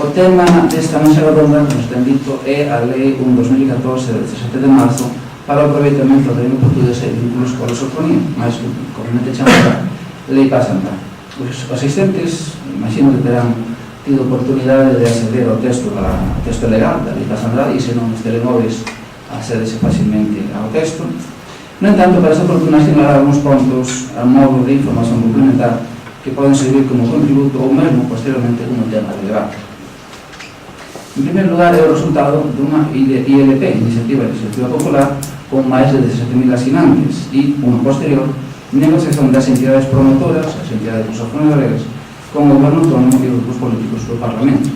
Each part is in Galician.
O tema desta mesa redonda, como ten dito, é a Lei 1/2014 de 17 de marzo para o aproveitamento da lingua portuguesa e vínculos coa lusofonía, máis comumente chamada Lei Pasantá. Os asistentes, imagino que terán tido oportunidade de acceder ao texto legal da Lei Pasantá e se non os telemóveis accedese facilmente ao texto. No entanto, para esta oportuna sinalar algunos pontos a modo de información complementar que poden servir como contributo ou mesmo posteriormente como tema de debate. En primer lugar, é o resultado dunha ILP, Iniciativa Legislativa Popular, con máis de 17.000 asinantes e, unha posterior, negociación das entidades promotoras, as entidades lusofonoras, con o goberno autónomo e os grupos políticos do Parlamento.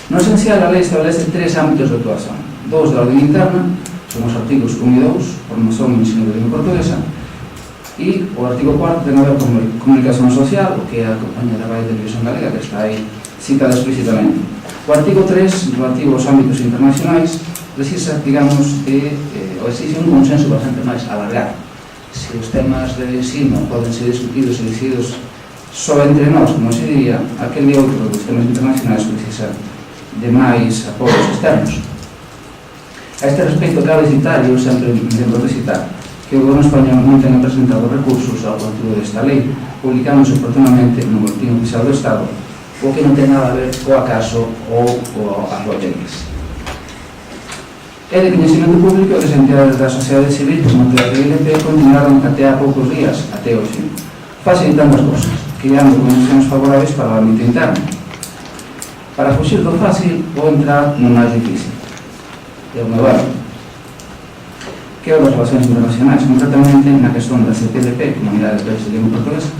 No esencial, a lei establece tres ámbitos de actuación. Dous de orden interna, son os artigos 1 e 2, formación e ensino de lingua portuguesa, e o artigo 4 ten a ver con comunicación social, o que é a compañía da Radio Televisión Galega, que está aí citada explícitamente. O artigo 3, relativo aos ámbitos internacionais, precisa, digamos, exige un consenso bastante máis alargado. Se os temas de ensino poden ser discutidos e decididos só entre nós, como se diría, aquel e outro dos temas internacionais precisa de máis apoios externos. A este respecto, cabe citar, e eu sempre me lembro de citar, que o goberno español non ten presentado recursos ao contido desta lei, publicándose oportunamente no Boletín Oficial do Estado, o que non ten nada a ver co acaso ou as loterías. É de coñecemento público que as entidades da sociedade civil, como a ILP, continuaron até a poucos días, até hoxe, facilitando as cousas, creando condicións favorables para o ámbito interno. Para fuxir do fácil, vou entrar no máis difícil, que é o meu barco, que é as relacións internacionais, concretamente na questão da CPLP, Comunidade de Países de Lingua Portuguesa.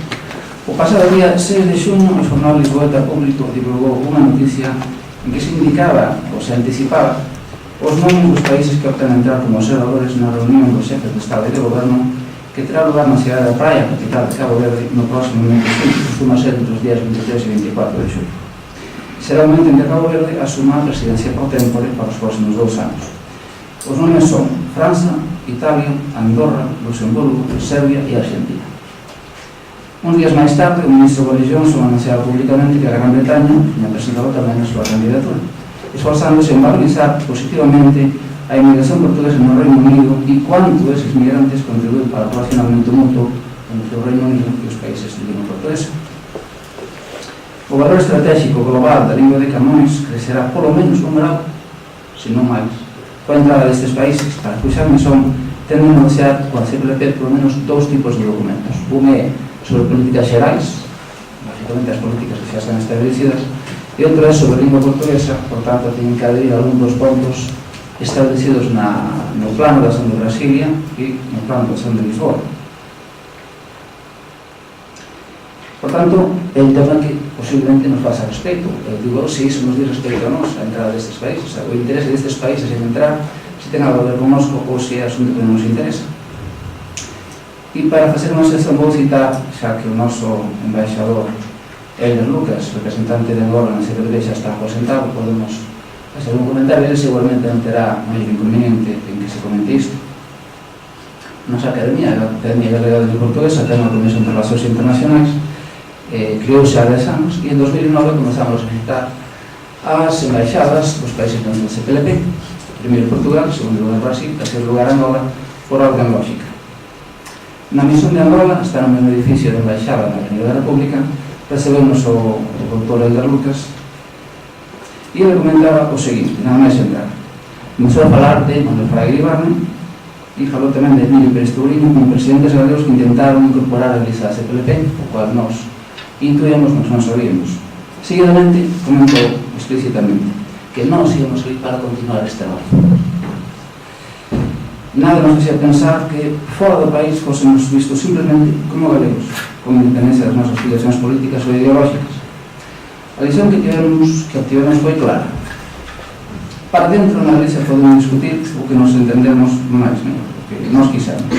O pasado día 6 de xuño, o xornal Lisboeta Público divulgou unha noticia en que se indicaba, ou se anticipaba, os nomes dos países que optan a entrar como observadores na reunión dos xefes de Estado e de Goberno que terá lugar na cidade da Praia, capital de Cabo Verde, no próximo mes de xuño, que costuma ser entre os días 23 e 24 de xuño. Será o momento en que Cabo Verde asuma a presidencia pro tempore para os próximos 2 anos. Os nomes son França, Italia, Andorra, Luxemburgo, Serbia e Argentina. Uns días máis tarde, o ministro Boris Johnson anunciaba públicamente que a Gran Bretaña tiña presentado tamén a súa candidatura, esforzándose en valorizar positivamente a inmigración portuguesa no Reino Unido e cuánto eses migrantes contribúen para o relacionamento mutuo entre o Reino Unido e os países de lingua portuguesa. O valor estratégico global da lingua de Camões crecerá polo menos un grau, se non máis, coa entrada destes países, para cuxa misión tenden a negociar coa CPLP polo menos 2 tipos de documentos. Un é sobre políticas xerais, basicamente as políticas que xa están establecidas, e outro é sobre lingua portuguesa, por tanto, teñen que adherir a algún dos pontos establecidos no plano de acción de Brasilia e no plano de acción de Lisboa. Por tanto, é un tema que posiblemente nos pasa respeito. Eu digo, se iso nos diz respeito a nós, a entrada destes países, o interese destes países en entrar, se ten algo a ver connosco ou se é asunto que non nos interesa. E para facer unha sesión vou citar, xa que o noso embaixador Elder Lucas, representante de Angola na CPLP, xa está aposentado, podemos facer un comentario, ele seguramente non terá máis inconveniente en que se comente isto. Nosa Academia, a Academia Galega de Lingua Portuguesa, ten unha Comisión de Relacións Internacionais, creouse há 10 anos, e en 2009 comenzamos a visitar as embaixadas dos países dentro da CPLP, primeiro Portugal, segundo lugar Brasil, terceiro lugar Angola, por orden lógica. Na misión de Angola, está no mesmo edificio de embaixada na Avenida da República, recebemos o doutor Elder Lucas e ele comentaba o seguinte, nada máis entrar. Comenzou a falar de Manuel Fraga Iribarne e falou tamén de Emilio Pérez Touriño como presidentes galegos que intentaron incorporar a lista da CPLP, o cual nós intuíamos, mas non sabíamos. Seguidamente, comentou explícitamente que nós íamos ir para continuar este traballo. Nada nos hacía pensar que fora do país fósemos vistos simplemente como galegos, con independencia das nosas filiacións políticas ou ideológicas. A lição que obtivemos foi clara. Para dentro na Galicia podemos discutir o que nos entendemos máis, o que nos quixemos,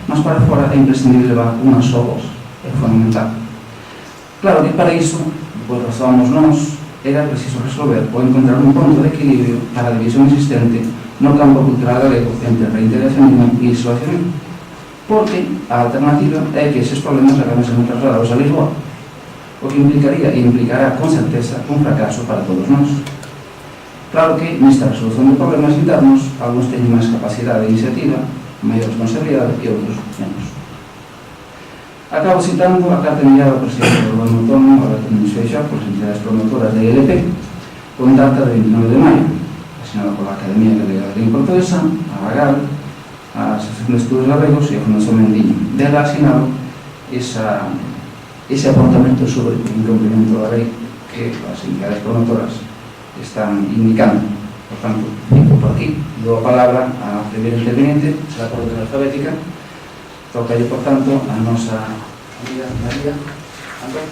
mas para fora é imprescindible levar unha só voz, é fundamental. Claro que para iso, pois razoamos nós, era preciso resolver ou encontrar un ponto de equilibrio para a división existente no campo cultural galego entre reintegracionismo e isolacionismo, porque a alternativa é que eses problemas acaben sendo trasladados a Lisboa. o que implicaría e implicará con certeza un fracaso para todos nós. Claro que nesta resolución de problemas internos algúns teñen máis capacidade de iniciativa, maior responsabilidade e outros menos. Acabo citando a carta enviada ao presidente do Goberno Autónomo, Alberto Núñez Feixóo, por as entidades promotoras de ILP, con data de 29 de maio, asinada pola Academia Galega de Lingua Portuguesa, a Bagal, a Asociación de Estudos Galegos e a Fundación Mendiño. Dela asinado ese apuntamento sobre o incumprimento da lei que as entidades promotoras están indicando. Por tanto, fico por aquí. Dou a palabra á primeira interveniente, será por orden alfabética. Tocalle, por tanto, a nosa amiga María Antón.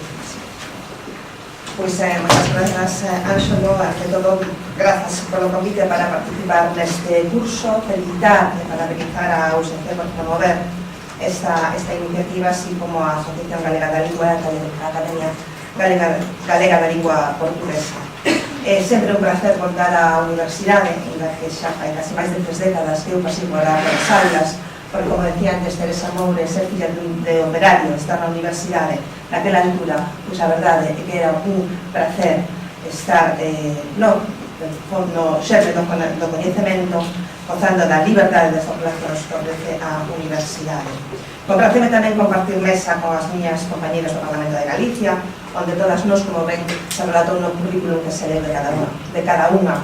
Pois moitas grazas, Ánxelo, ante todo, grazas polo convite para participar neste curso, felicitar e parabenizar a USC por promover esta iniciativa, así como a Asociación Galega da Lingua e a Academia Galega da Lingua Portuguesa. É sempre un placer voltar á universidade, en la que xa fai casi máis de 3 décadas que eu pasei por as aulas, porque, como decía antes Teresa Moure, ser filla de operario, estar na universidade naquela altura, pois a verdade é que era un placer estar no xerme do coñecemento, gozando da liberdade das relacións que ofrece a universidade. Complaceme tamén compartir mesa con as miñas compañeras do Parlamento de Galicia, onde todas nós, como ven, se relatou no currículum que se lee de cada unha.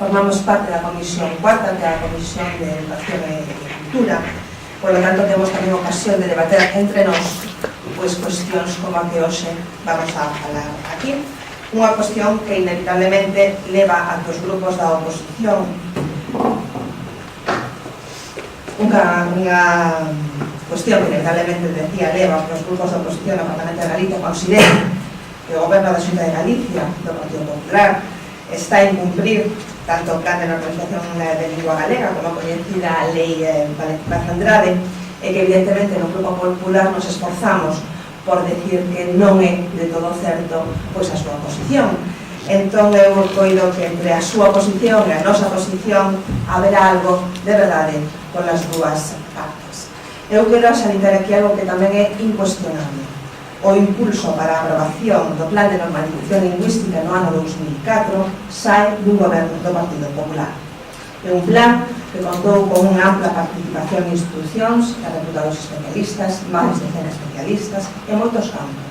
Formamos parte da Comisión Cuarta, que é a Comisión de Educación e Cultura, por lo tanto temos tamén ocasión de debater entre nós pois cuestións como a que hoxe vamos a falar aquí. Unha cuestión que inevitablemente leva a que os grupos da oposición unha cuestión que inevitablemente decía leva a que os grupos da oposición ao Parlamento de Galicia consideren que o Goberno da Xunta de Galicia do Partido Popular está a incumprir tanto o Plan de Normalización de Lingua Galega como a coñecida Lei Valentín-Andrade, e que evidentemente no Grupo Popular nos esforzamos por decir que non é de todo certo pois a súa posición. Entón eu coido que entre a súa posición e a nosa posición haberá algo de verdade polas dúas partes. Eu quero salientar aquí algo que tamén é incuestionable. O impulso para a aprobación do Plan de Normalización Lingüística no ano 2004 sae dun goberno do Partido Popular. É un plan que contou con unha ampla participación en institucións, de reputados especialistas, máis de 100 especialistas, en moitos campos.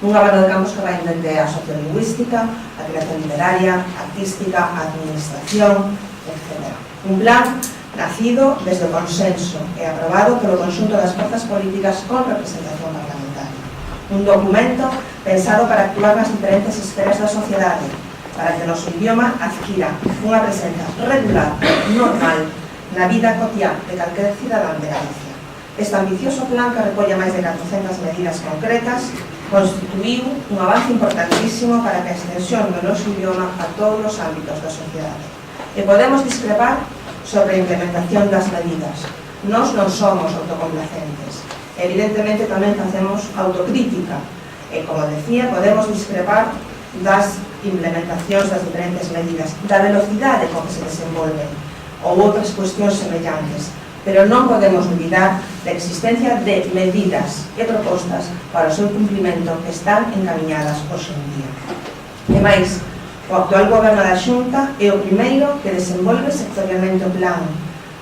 Un abano de campos que vai dende a sociolingüística, a creación literaria, artística, a administración, etc. Un plan nacido desde o consenso e aprobado polo conxunto das forzas políticas con representación parlamentaria. Un documento pensado para actuar nas diferentes esferas da sociedade, para que o noso idioma adquira unha presenza regular, normal, na vida cotiá de calquer cidadán de Galicia. Este ambicioso plan, que recolle máis de 400 medidas concretas, constituíu un avance importantísimo para que a extensión do noso idioma a todos os ámbitos da sociedade. E podemos discrepar sobre a implementación das medidas. Nós non somos autocomplacentes. Evidentemente tamén facemos autocrítica. E, como decía, podemos discrepar das implementacións das diferentes medidas, da velocidade con que se desenvolven ou outras cuestións semellantes, pero non podemos olvidar da existencia de medidas e propostas para o seu cumprimento que están encaminhadas hoxe en día. E máis, o actual goberno da Xunta é o primeiro que desenvolve sectorialmente o plan.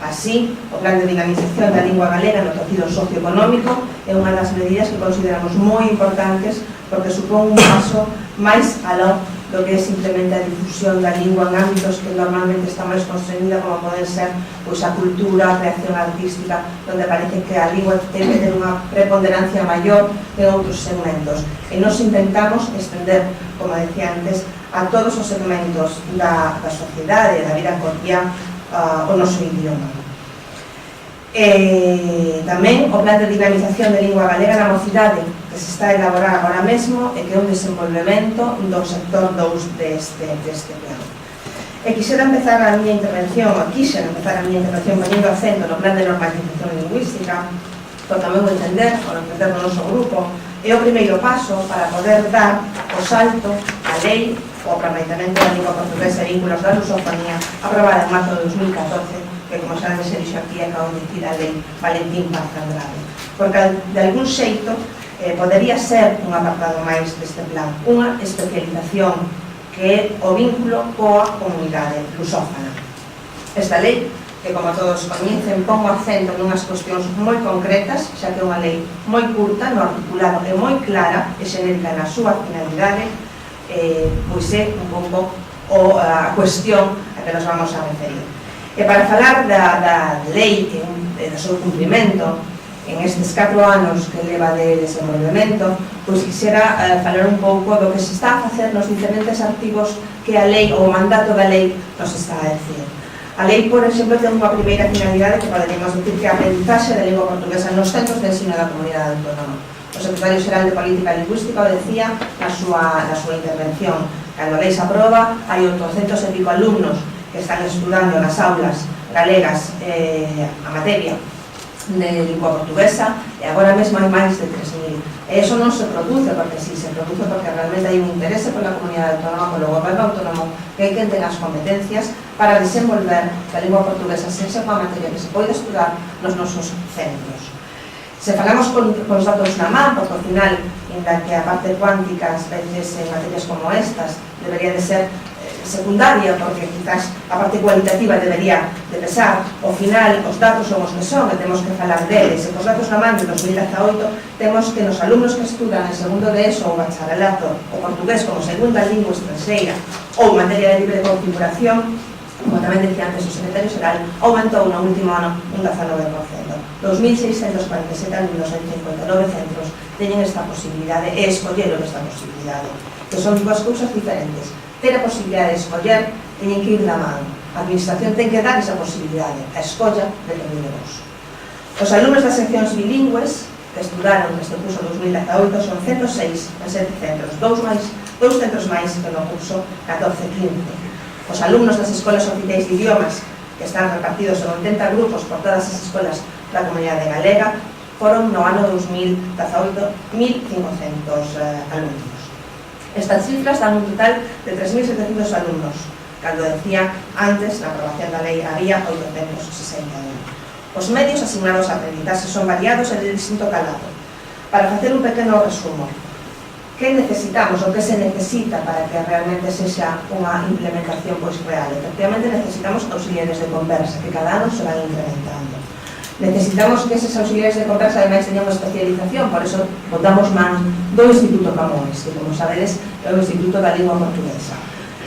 Así, o plan de dinamización da lingua galega no tecido socioeconómico é unha das medidas que consideramos moi importantes porque supón un paso máis aló do que é simplemente a difusión da lingua en ámbitos que normalmente está máis constreñida, como poden ser pois, a cultura, a creación artística, onde parece que a lingua ten que ter unha preponderancia maior que en outros segmentos. E nos intentamos extender, como decía antes, a todos os segmentos da sociedade, da vida cotiá, o noso idioma. Tamén o plan de dinamización de lingua galega na mocidade, que se está a elaborar agora mesmo e que é un desenvolvemento do sector 2 deste plan. E quixera empezar a miña intervención poniendo acento no plan de normalización lingüística, porque, a meu entender, por entender no noso grupo, é o primeiro paso para poder dar o salto á lei o aproveitamento da lingua portuguesa e vínculos da lusofonía aprobada en marzo de 2014, que, como xa se dixo aquí, acabou de dicir a lei Valentín-Andrade. Porque, de algún xeito, podería ser un apartado máis deste plan, unha especialización que é o vínculo coa comunidade lusófona. Esta lei, que como todos coñecen, pon o acento nunhas cuestións moi concretas, xa que é unha lei moi curta, no articulado e moi clara e xenérica na súa finalidade, pois é un pouco a cuestión a que nos vamos a referir. E para falar da lei e do seu cumprimento en estes 4 anos que leva de desenvolvemento, pois quixera falar un pouco do que se está a facer nos diferentes artigos que a lei ou o mandato da lei nos está a decir. A lei, por exemplo, ten unha primeira finalidade que poderíamos dicir que é a aprendizaxe da lingua portuguesa nos centros de ensino da comunidade autónoma. O secretario xeral de Política Lingüística o decía na súa intervención. Cando a lei se aproba, hai 800 e pico alumnos que están estudando nas aulas galegas a materia de lingua portuguesa, e agora mesmo hai máis de 3.000. E iso non se produce porque sí, se produce porque realmente hai un interese pola comunidade autónoma, polo goberno autónomo, que hai que ter as competencias para desenvolver a lingua portuguesa sen ser unha materia que se pode estudar nos nosos centros. Se falamos con os datos na man, porque ao final, inda que a parte cuántica, ás veces en materias como estas, debería de ser secundaria, porque quizás a parte cualitativa debería de pesar, ao final os datos son os que son e temos que falar deles, e os datos na man de 2018 temos que nos alumnos que estudan en segundo de ESO ou bacharelato o portugués como segunda lingua estranxeira ou materia de libre configuración, como tamén decía antes o secretario xeral, aumentou no último ano un 19%. 2.647 alumnos en 59 centros teñen esta posibilidade e escolleron esta posibilidade, que son dúas cousas diferentes. Ter a posibilidade de escoller, teñen que ir da man. A administración ten que dar esa posibilidade, a escolla depende de vos. Os alumnos das seccións bilingües que estudaron neste curso 2018 son 106 en 7 centros, dous centros máis que no curso 14-15. Os alumnos das escolas oficiais de idiomas, que están repartidos en 80 grupos por todas as escolas da comunidade galega, foron no ano 2018 1.500 alumnos. Estas cifras dan un total de 3.700 alumnos, cando decía antes, na aprobación da lei, había 861. Os medios asignados a aprendizaxe son variados e de distinto calado. Para facer un pequeno resumo, que necesitamos ou que se necesita para que realmente sexa unha implementación real? Efectivamente necesitamos auxiliares de conversa, que cada ano se van incrementando. Necesitamos que eses auxiliares de conversa ademais teñan unha especialización, por eso botamos man do Instituto Camões, que como sabedes é o Instituto da Lingua Portuguesa.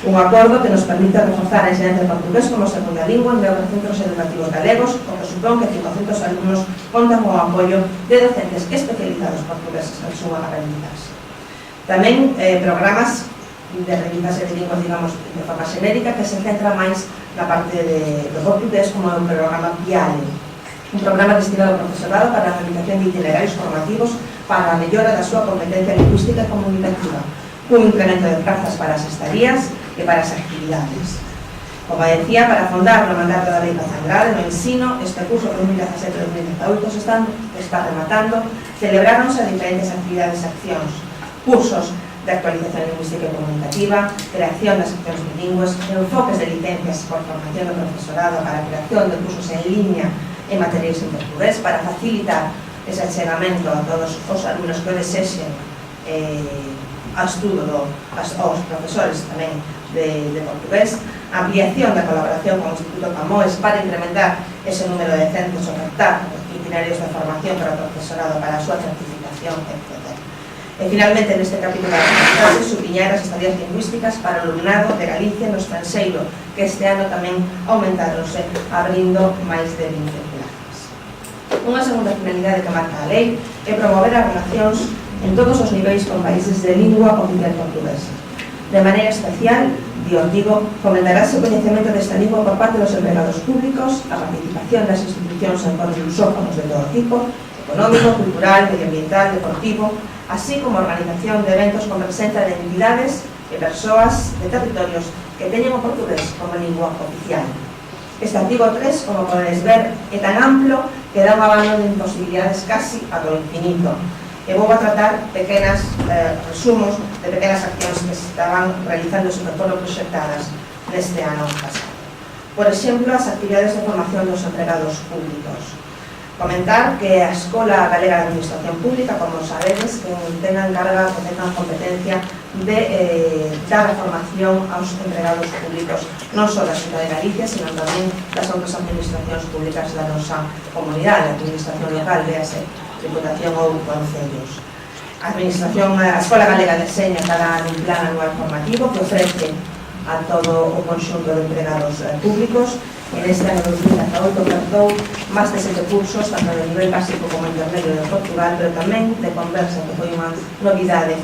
Un acordo que nos permite reforzar a enseñanza de portugués como segunda lingua en 9 centros educativos galegos, o que supón que 500 alumnos contan con o apoio de docentes especializados portugueses en súa aprendizaxe. Tamén programas de aprendizaxe de linguas, digamos, de forma xenérica, que se centra máis na parte do portugués, como o programa PIALE, un programa destinado ao profesorado para a realización de itinerarios formativos para a mellora da súa competencia lingüística e comunicativa, un incremento de prazas para as estarías e para as actividades. Como decía, para afondar no mandato da Lei Paz Andrade no ensino, este curso 2017-2018 se está rematando, celebráronse diferentes actividades e accións, cursos de actualización lingüística e comunicativa, creación das seccións bilingües, enfoques de licencias por formación do profesorado para a creación de cursos en línea en materiais en portugués para facilitar ese achegamento a todos os alumnos que desexen ao estudo aos profesores tamén de portugués, ampliación da colaboración con o Instituto Camões para incrementar ese número de centros, ofertar itinerarios de formación para o profesorado para a súa certificación, etc. E finalmente, neste capítulo da aprendizaxe, subliñar as estadías lingüísticas para o alumnado de Galicia no estranxeiro, que este ano tamén aumentaronse, abrindo máis de 20 plazas. Unha segunda finalidade que marca a lei é promover as relacións en todos os niveis con países de lingua oficial portuguesa. De maneira especial, digo, fomentarase o coñecemento desta lingua por parte dos empregados públicos, a participación das institucións en foros lusófonos de todo tipo, económico, cultural, medioambiental, deportivo, así como a organización de eventos con presencia de entidades e persoas de territorios que teñen o portugués como lingua oficial. Este artigo 3, como podedes ver, é tan amplo que dá un abano de imposibilidades casi a do infinito. E vou a tratar pequenas resumos de pequenas accións que se estaban realizando e que foron proxectadas neste ano pasado. Por exemplo, as actividades de formación dos empregados públicos. Comentar que a Escola Galega de Administración Pública, como sabedes, ten a encarga, ten a competencia de dar a formación aos empregados públicos non só da Xunta de Galicia, sino tamén das outras administracións públicas da nosa comunidade, a administración local, véase, Diputación ou concellos. A Escola Galega deseña cada ano un plan anual formativo que ofrece a todo o conxunto de empregados públicos. En este ano 2018 ofertou máis de 7 cursos, tanto de nivel básico como intermedio de Portugal, pero tamén de conversa, que foi unha novidade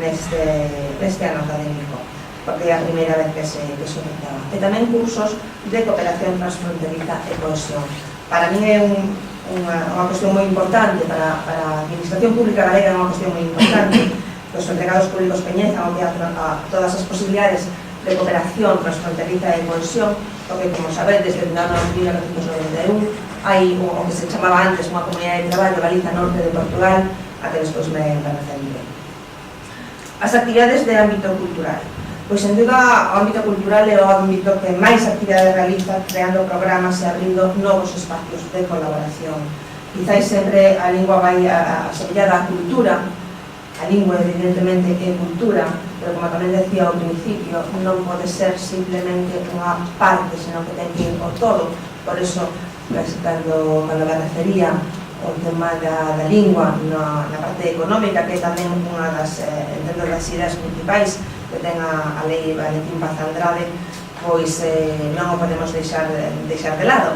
neste ano académico, porque é a primeira vez que se ofertaba. E tamén cursos de cooperación transfronteriza e cohesión. Para mí é unha cuestión moi importante, para a Administración Pública Galega é unha cuestión moi importante que os empregados públicos coñezan a todas as posibilidades de cooperación transfronteriza e cohesión, porque, como sabedes, desde o ano 1991 hai o que se chamaba antes unha comunidade de traballo, Galiza Norte de Portugal, a que despois me referiré. As actividades de ámbito cultural. Pois, sen duda, o ámbito cultural é o ámbito que máis actividades realiza, creando programas e abrindo novos espacios de colaboración. Quizás sempre a lingua vai asociada á cultura. A lingua, evidentemente, é cultura, pero, como tamén decía ao principio, non pode ser simplemente unha parte, senón que ten que ir o todo. Por iso, cando me refería ao tema da lingua na parte económica, que é tamén unha das ideas principais que ten a lei Valentín Paz Andrade, pois non o podemos deixar de lado.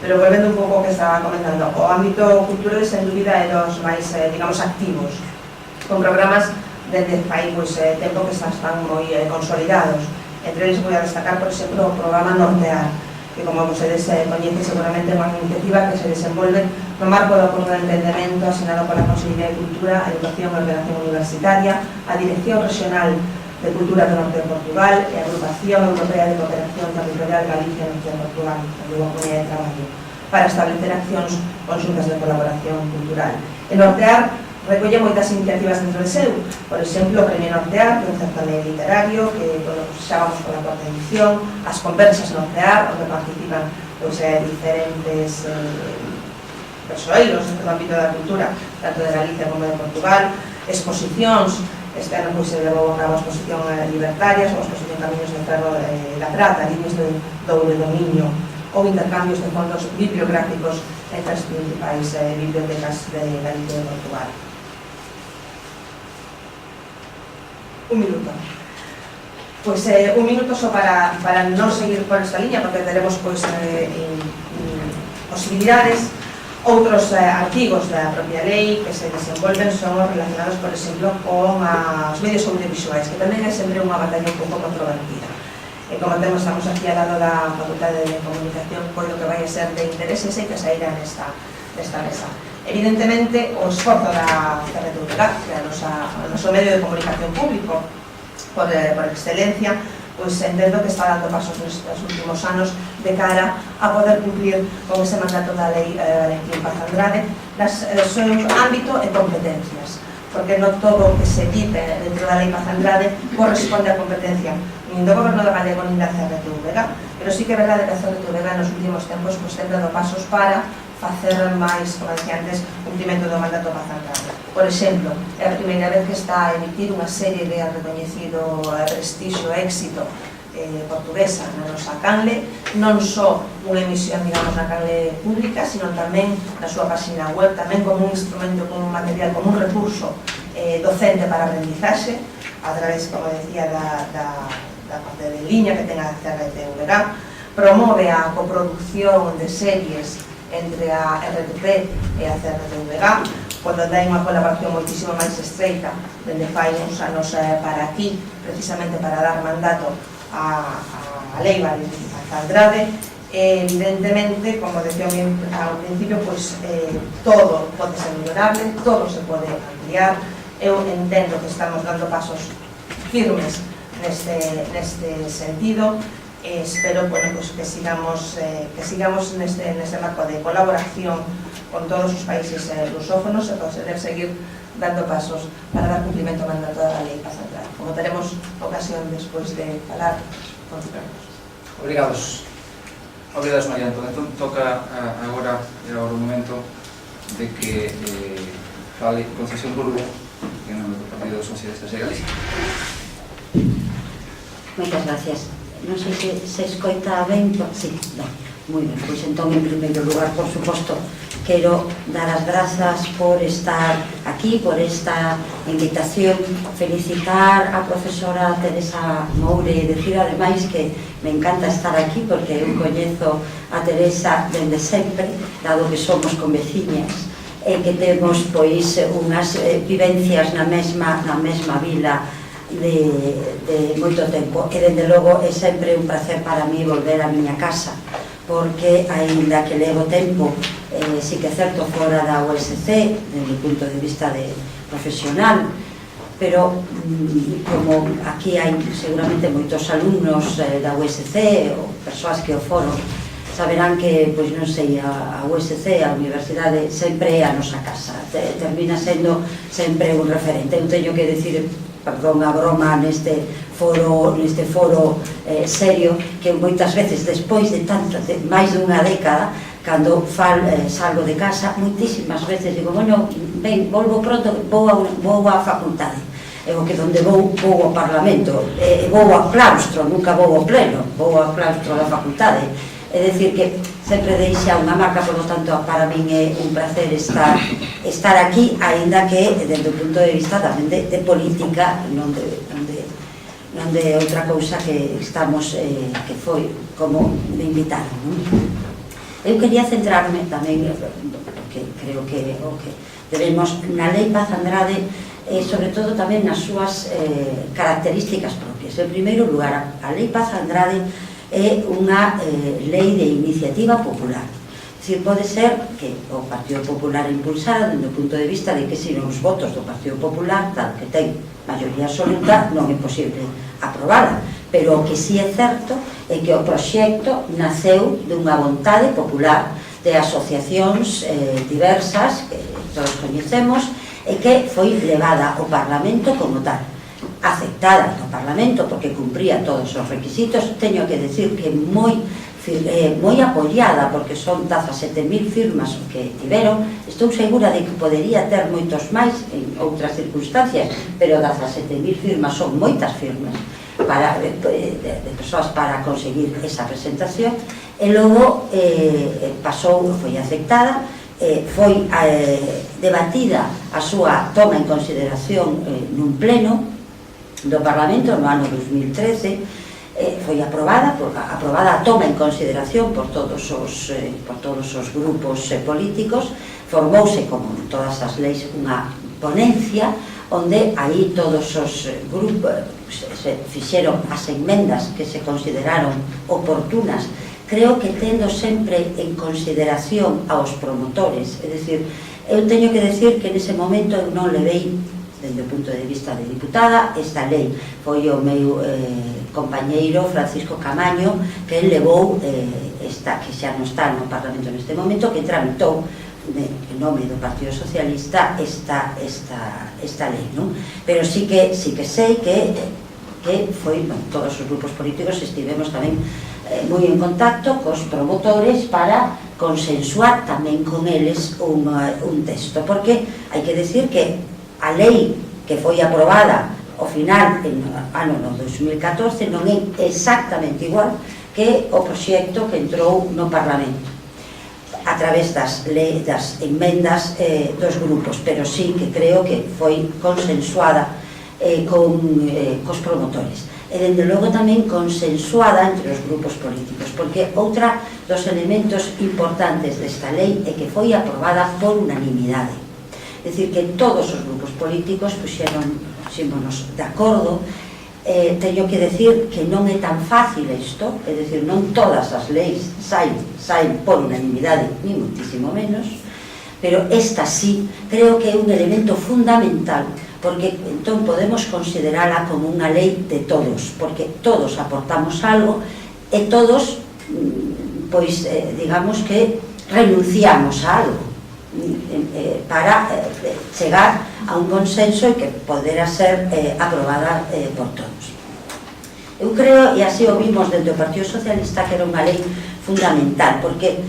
Pero, volvendo un pouco ao que estaba comentando, o ámbito cultural, sen dúbida, é dos máis, digamos, activos, con programas desde fai tempo que están moi consolidados. Entre eles vou a destacar, por exemplo, o programa Nortear, que, como vostedes coñecen, seguramente é unha iniciativa que se desenvolve no marco do acordo de entendemento asinado pola Consellería de Cultura, Educación e Ordenación Universitaria, a Dirección Regional de Cultura do Norte de Portugal e a Agrupación Europea de Cooperación Territorial Galicia Norte de Portugal, a Comunidade de Traballo, para establecer accións conxuntas de colaboración cultural. En Nortear recolle moitas iniciativas dentro de seu, por exemplo, o Premio Nortear, que é un certame literario que xa vamos pola cuarta edición, as conversas Nortear, onde participan diferentes persoeiros do ámbito da cultura, tanto de Galicia como de Portugal, exposicións. Este ano se levou a cabo a exposición Libertarias, ou a exposición Camiños de Ferro da Prata, líneas de doble dominio, ou intercambios de fondos bibliográficos entre as principais bibliotecas de Galicia e de Portugal. Un minuto. Pois un minuto só para non seguir por esta liña, porque teremos posibilidades. Outros artigos da propia lei que se desenvolven son os relacionados, por exemplo, con os medios audiovisuais, que tamén é sempre unha batalla un pouco controvertida. E como estamos aquí ao lado da Facultade de Comunicación, coido que vai a ser de interese e que sairá nesta mesa. Evidentemente, o esforzo da CRTVG, que é o noso medio de comunicación público por excelencia, pois entendo que está dando pasos nestes últimos anos de cara a poder cumplir con ese mandato da lei Valentín Paz Andrade no seu ámbito e competencias, porque non todo o que se dite dentro da lei Paz Andrade corresponde á competencia nin do Goberno da Galego nin da CRTVG, pero sí que é verdade que a CRTVG nos últimos tempos ten dado pasos para facer máis, como decía antes, cumprimento do mandato Paz Andrade. Por exemplo, é a primeira vez que está a emitir unha serie de recoñecido prestixio e éxito portuguesa na nosa canle, non só unha emisión, digamos, na canle pública, sino tamén na súa página web, tamén como un instrumento, como un material, como un recurso docente para aprendizaxe, a través, como decía, da parte de liña que ten a CRTVG, promove a coproducción de series entre a RTP e a CRTVG, cando ten unha colaboración moitísimo máis estreita dende fai uns anos para aquí, precisamente para dar mandato a lei Valentín Paz Andrade. Evidentemente, como decía ao principio, pois todo pode ser mellorable, todo se pode ampliar. Eu entendo que estamos dando pasos firmes neste sentido. Espero que sigamos neste marco de colaboración con todos os países lusófonos e poder seguir dando pasos para dar cumplimento ao mandato da lei Paz Andrade, como teremos ocasión despois de falar con Carlos. Obrigados, María Antón. Entón, toca agora o momento de que fale Concesión Burgo en nome do Partido Socialista de Galicia. Moitas gracias. Non sei se escoita ben. Sí, ben. Moi ben. Pois entón, en primeiro lugar, por suposto, quero dar as grazas por estar aquí, por esta invitación, felicitar a profesora Teresa Moure e decir ademais que me encanta estar aquí porque eu coñezo a Teresa dende sempre, dado que somos conveciñas e que temos pois unhas vivencias na mesma vila de moito tempo, e dende logo é sempre un placer para mí volver a miña casa, porque aínda que levo tempo si que é certo fora da USC desde o punto de vista de profesional, pero como aquí hai seguramente moitos alumnos da USC ou persoas que o foron, saberán que, pois non sei, a USC, a Universidade, sempre é a nosa casa, termina sendo sempre un referente. Eu teño que decir, perdón a broma, neste foro serio, que moitas veces despois de máis dunha década, cando salgo de casa, moitísimas veces digo, bueno, ben, volvo pronto, vou á facultade, e o que donde vou ao Parlamento, vou ao claustro, nunca vou ao pleno, vou ao claustro da facultade. É dicir que sempre deixa unha marca, por lo tanto, para min é un placer estar aquí, aínda que, desde o punto de vista tamén de política, non de outra cousa que estamos, que foi como me invitaron, non? Eu quería centrarme tamén, porque creo que o que debemos na Lei Paz Andrade, sobre todo tamén nas súas características propias. En primeiro lugar, a Lei Paz Andrade é unha lei de iniciativa popular. É dicir, pode ser que o Partido Popular impulsara dende o punto de vista de que se non os votos do Partido Popular, tal que ten maioría absoluta, non é posible aprobala. Pero o que sí é certo é que o proxecto naceu dunha vontade popular de asociacións diversas que todos coñecemos e que foi levada ao Parlamento como tal, aceptada no Parlamento porque cumpría todos os requisitos. Teño que decir que moi apoiada, porque son 17.000 firmas que tiveron. Estou segura de que podería ter moitos máis en outras circunstancias, pero 17.000 firmas son moitas firmas de persoas para conseguir esa presentación. E logo pasou, foi aceptada, foi debatida a súa toma en consideración nun pleno do Parlamento no ano 2013, foi aprobada a toma en consideración por todos os grupos políticos. Formouse, como en todas as leis, unha ponencia onde aí todos os grupos se fixeron as enmendas que se consideraron oportunas, creo que tendo sempre en consideración aos promotores. É dicir, eu teño que decir que nese momento eu non levei, dende o punto de vista de diputada, esta lei. Foi o meu compañeiro Francisco Camaño que levou esta, que xa non está no Parlamento neste momento, que tramitou en nome do Partido Socialista esta lei, non? Pero sí que sei que foi, todos os grupos políticos estivemos tamén moi en contacto cos promotores para consensuar tamén con eles un texto, porque hai que decir que a lei que foi aprobada ao final, no 2014, non é exactamente igual que o proxecto que entrou no Parlamento a través das enmendas dos grupos, pero sí que creo que foi consensuada cos promotores e dende logo tamén consensuada entre os grupos políticos, porque outra dos elementos importantes desta lei é que foi aprobada por unanimidade. É dicir, que todos os grupos políticos puxémonos de acordo. Teño que decir que non é tan fácil isto, é dicir, non todas as leis saen por unanimidade, ni muitísimo menos, pero esta sí, creo que é un elemento fundamental, porque entón podemos considerala como unha lei de todos, porque todos aportamos algo e todos, pois, digamos que renunciamos a algo para chegar a un consenso e que podera ser aprobada por todos. Eu creo, e así o vimos dentro do Partido Socialista, que era unha lei fundamental, porque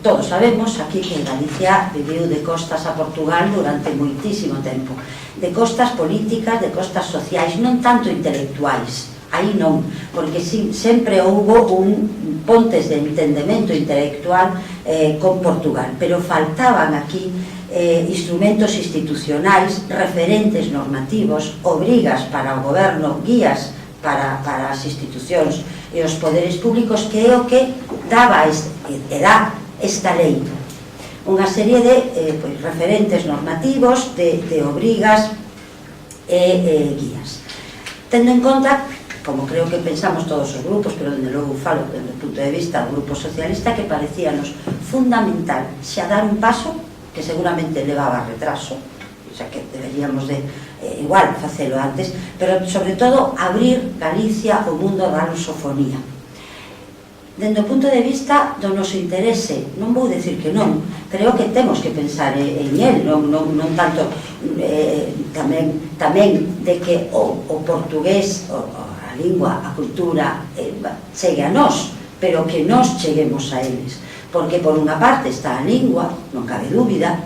todos sabemos aquí que Galicia viviu de costas a Portugal durante moitísimo tempo, de costas políticas, de costas sociais, non tanto intelectuais, aí non, porque sempre houbo pontes de entendemento intelectual con Portugal, pero faltaban aquí instrumentos institucionais, referentes normativos, obrigas para o goberno, guías para as institucións e os poderes públicos, que é o que dá esta lei, unha serie de referentes normativos, de obrigas e guías, tendo en conta, como creo que pensamos todos os grupos, pero dende logo falo desde o punto de vista do grupo socialista, que parecíanos fundamental xa dar un paso que seguramente levaba retraso, o sea que deberíamos de igual facelo antes, pero sobre todo abrir Galicia ao mundo da lusofonía. Dende o punto de vista do noso interese, non vou dicir que non, creo que temos que pensar en el, non tanto tamén de que o portugués, a lingua, a cultura chegue a nós, pero que nós cheguemos a eles, porque por unha parte está a lingua, non cabe dúbida,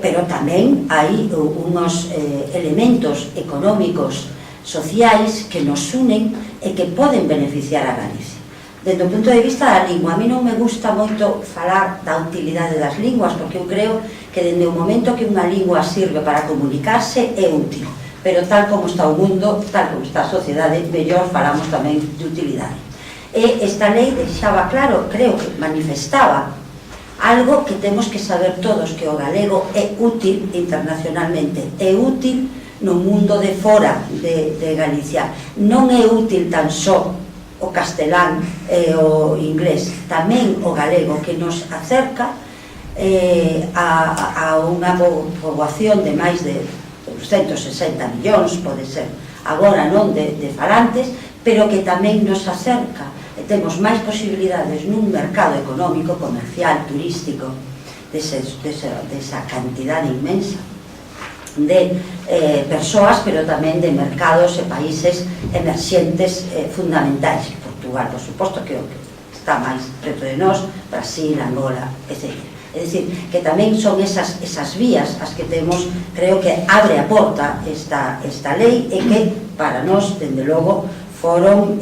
pero tamén hai uns elementos económicos, sociais, que nos unen e que poden beneficiar a Galicia. Desde o punto de vista da lingua, a mí non me gusta moito falar da utilidade das linguas, porque eu creo que dende o momento que unha lingua sirve para comunicarse é útil, pero tal como está o mundo, tal como está a sociedade, mellor falamos tamén de utilidade. E esta lei deixaba claro, creo que manifestaba algo que temos que saber todos, que o galego é útil internacionalmente, é útil no mundo de fora de Galicia, non é útil tan só o castelán e o inglés, tamén o galego, que nos acerca a unha poboación de máis de 260 millóns, pode ser agora non de falantes, pero que tamén nos acerca e temos máis posibilidades nun mercado económico, comercial, turístico, desa cantidade inmensa de persoas, pero tamén de mercados e países emerxentes fundamentais. Portugal, por suposto, que está máis preto de nós, Brasil, Angola, etc. É dicir, que tamén son esas vías as que temos, creo que abre a porta esta lei, e que para nós, dende logo, foron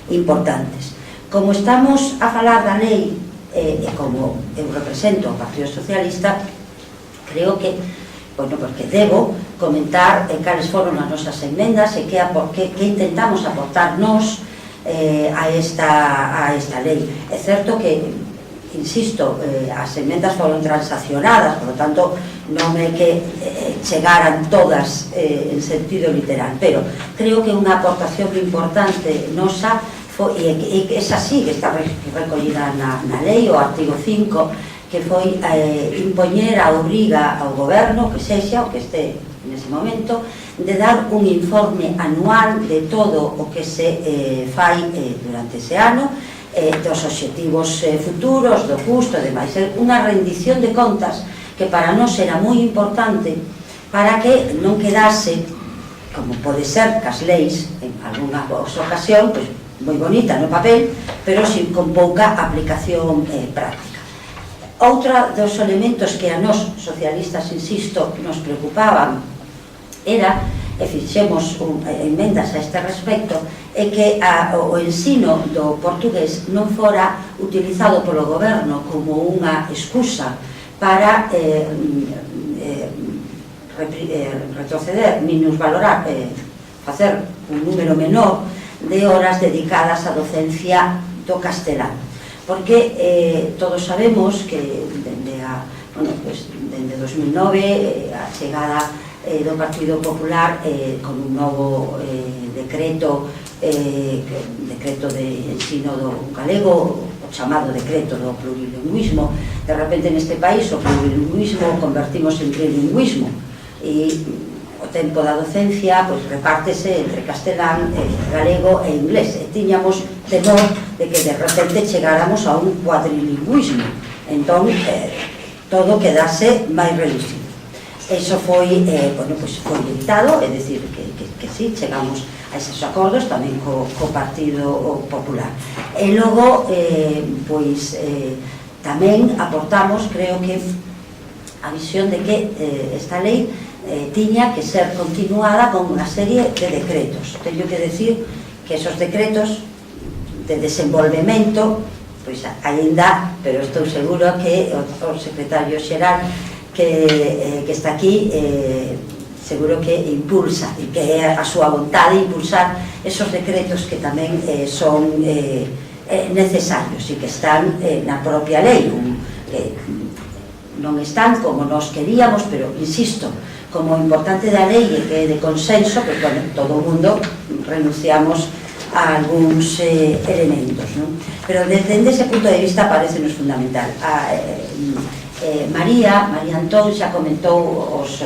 importantes. Como estamos a falar da lei, e como eu represento o Partido Socialista, creo que, bueno, porque debo comentar cales foron as nosas enmendas e que intentamos aportar nós a esta lei. É certo que, insisto, as enmendas foron transaccionadas, por lo tanto non é que chegaran todas en sentido literal, pero creo que unha aportación importante nosa e esa sí que está recollida na lei, o artigo 5, que foi impoñer a obriga ao goberno, que sexa o que este nese momento, de dar un informe anual de todo o que se fai durante ese ano, dos obxectivos futuros, do custo, demais, unha rendición de contas que para nós era moi importante para que non quedase, como pode ser cas leis en algunha ocasión, pois moi bonita no papel, pero con pouca aplicación práctica. Outra dos elementos que a nós socialistas, insisto, nos preocupaban era, e fixemos enmendas a este respecto, é que o ensino do portugués non fora utilizado polo goberno como unha excusa para retroceder, minusvalorar, facer un número menor de horas dedicadas á docencia do castelán, porque todos sabemos que dende 2009 a chegada do Partido Popular con un novo decreto de ensino do galego, o chamado decreto do plurilingüismo. De repente neste país o plurilingüismo convertimos en trilingüismo e o tempo da docencia repártese entre castelán, galego e inglés, e tiñamos temor de que de repente chegáramos a un cuadrilingüismo, entón todo quedase máis reducido. Eso foi evitado, é dicir, que sí, chegamos eses acordos tamén co Partido Popular. E logo, pois, tamén aportamos, creo que, a visión de que esta lei tiña que ser continuada con unha serie de decretos. Teño que decir que esos decretos de desenvolvemento, pois aínda, pero estou seguro que o secretario xeral que está aquí seguro que impulsa, e que é a súa vontade impulsar esos decretos que tamén son necesarios e que están na propia lei, que non están como nos queríamos, pero insisto, como importante da lei e que é de consenso, que todo o mundo renunciamos a algúns elementos, non? Pero desde ese punto de vista parece-nos fundamental. María Antón xa comentou os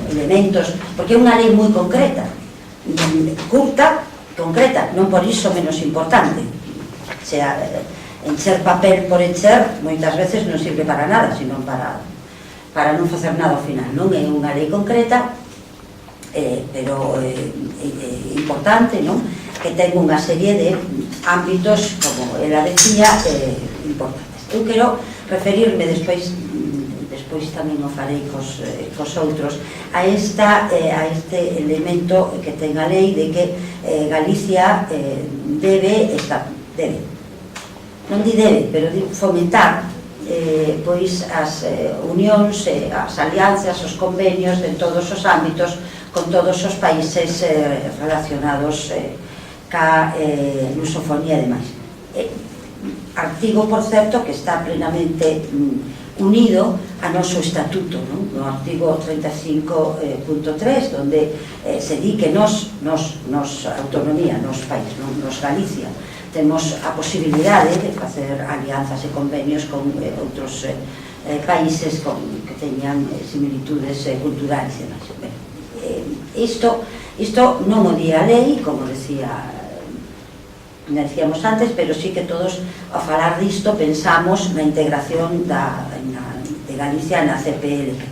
elementos, porque é unha lei moi concreta, curta, concreta, non por iso menos importante. O sea, encher papel por encher moitas veces non sirve para nada, sino para non facer nada ao final, non? É unha lei concreta, pero importante, non? Que ten unha serie de ámbitos, como ela decía, importantes. Eu quero referirme despois tamén o farei cos outros, a este elemento que ten a lei de que Galicia debe, non di debe, pero di fomentar pois as unións, as alianzas, os convenios de todos os ámbitos con todos os países relacionados ca lusofonía e demais. Artigo, por certo, que está plenamente unido a noso estatuto, no artigo 35.3, onde se di que nos autonomía, nos país, nos Galicia, temos a posibilidade de facer alianzas e convenios con outros países que teñan similitudes culturales e demais. Isto non o di a lei, como decíamos antes, pero sí que todos, ao falar disto, pensamos na integración de Galicia na CPLP.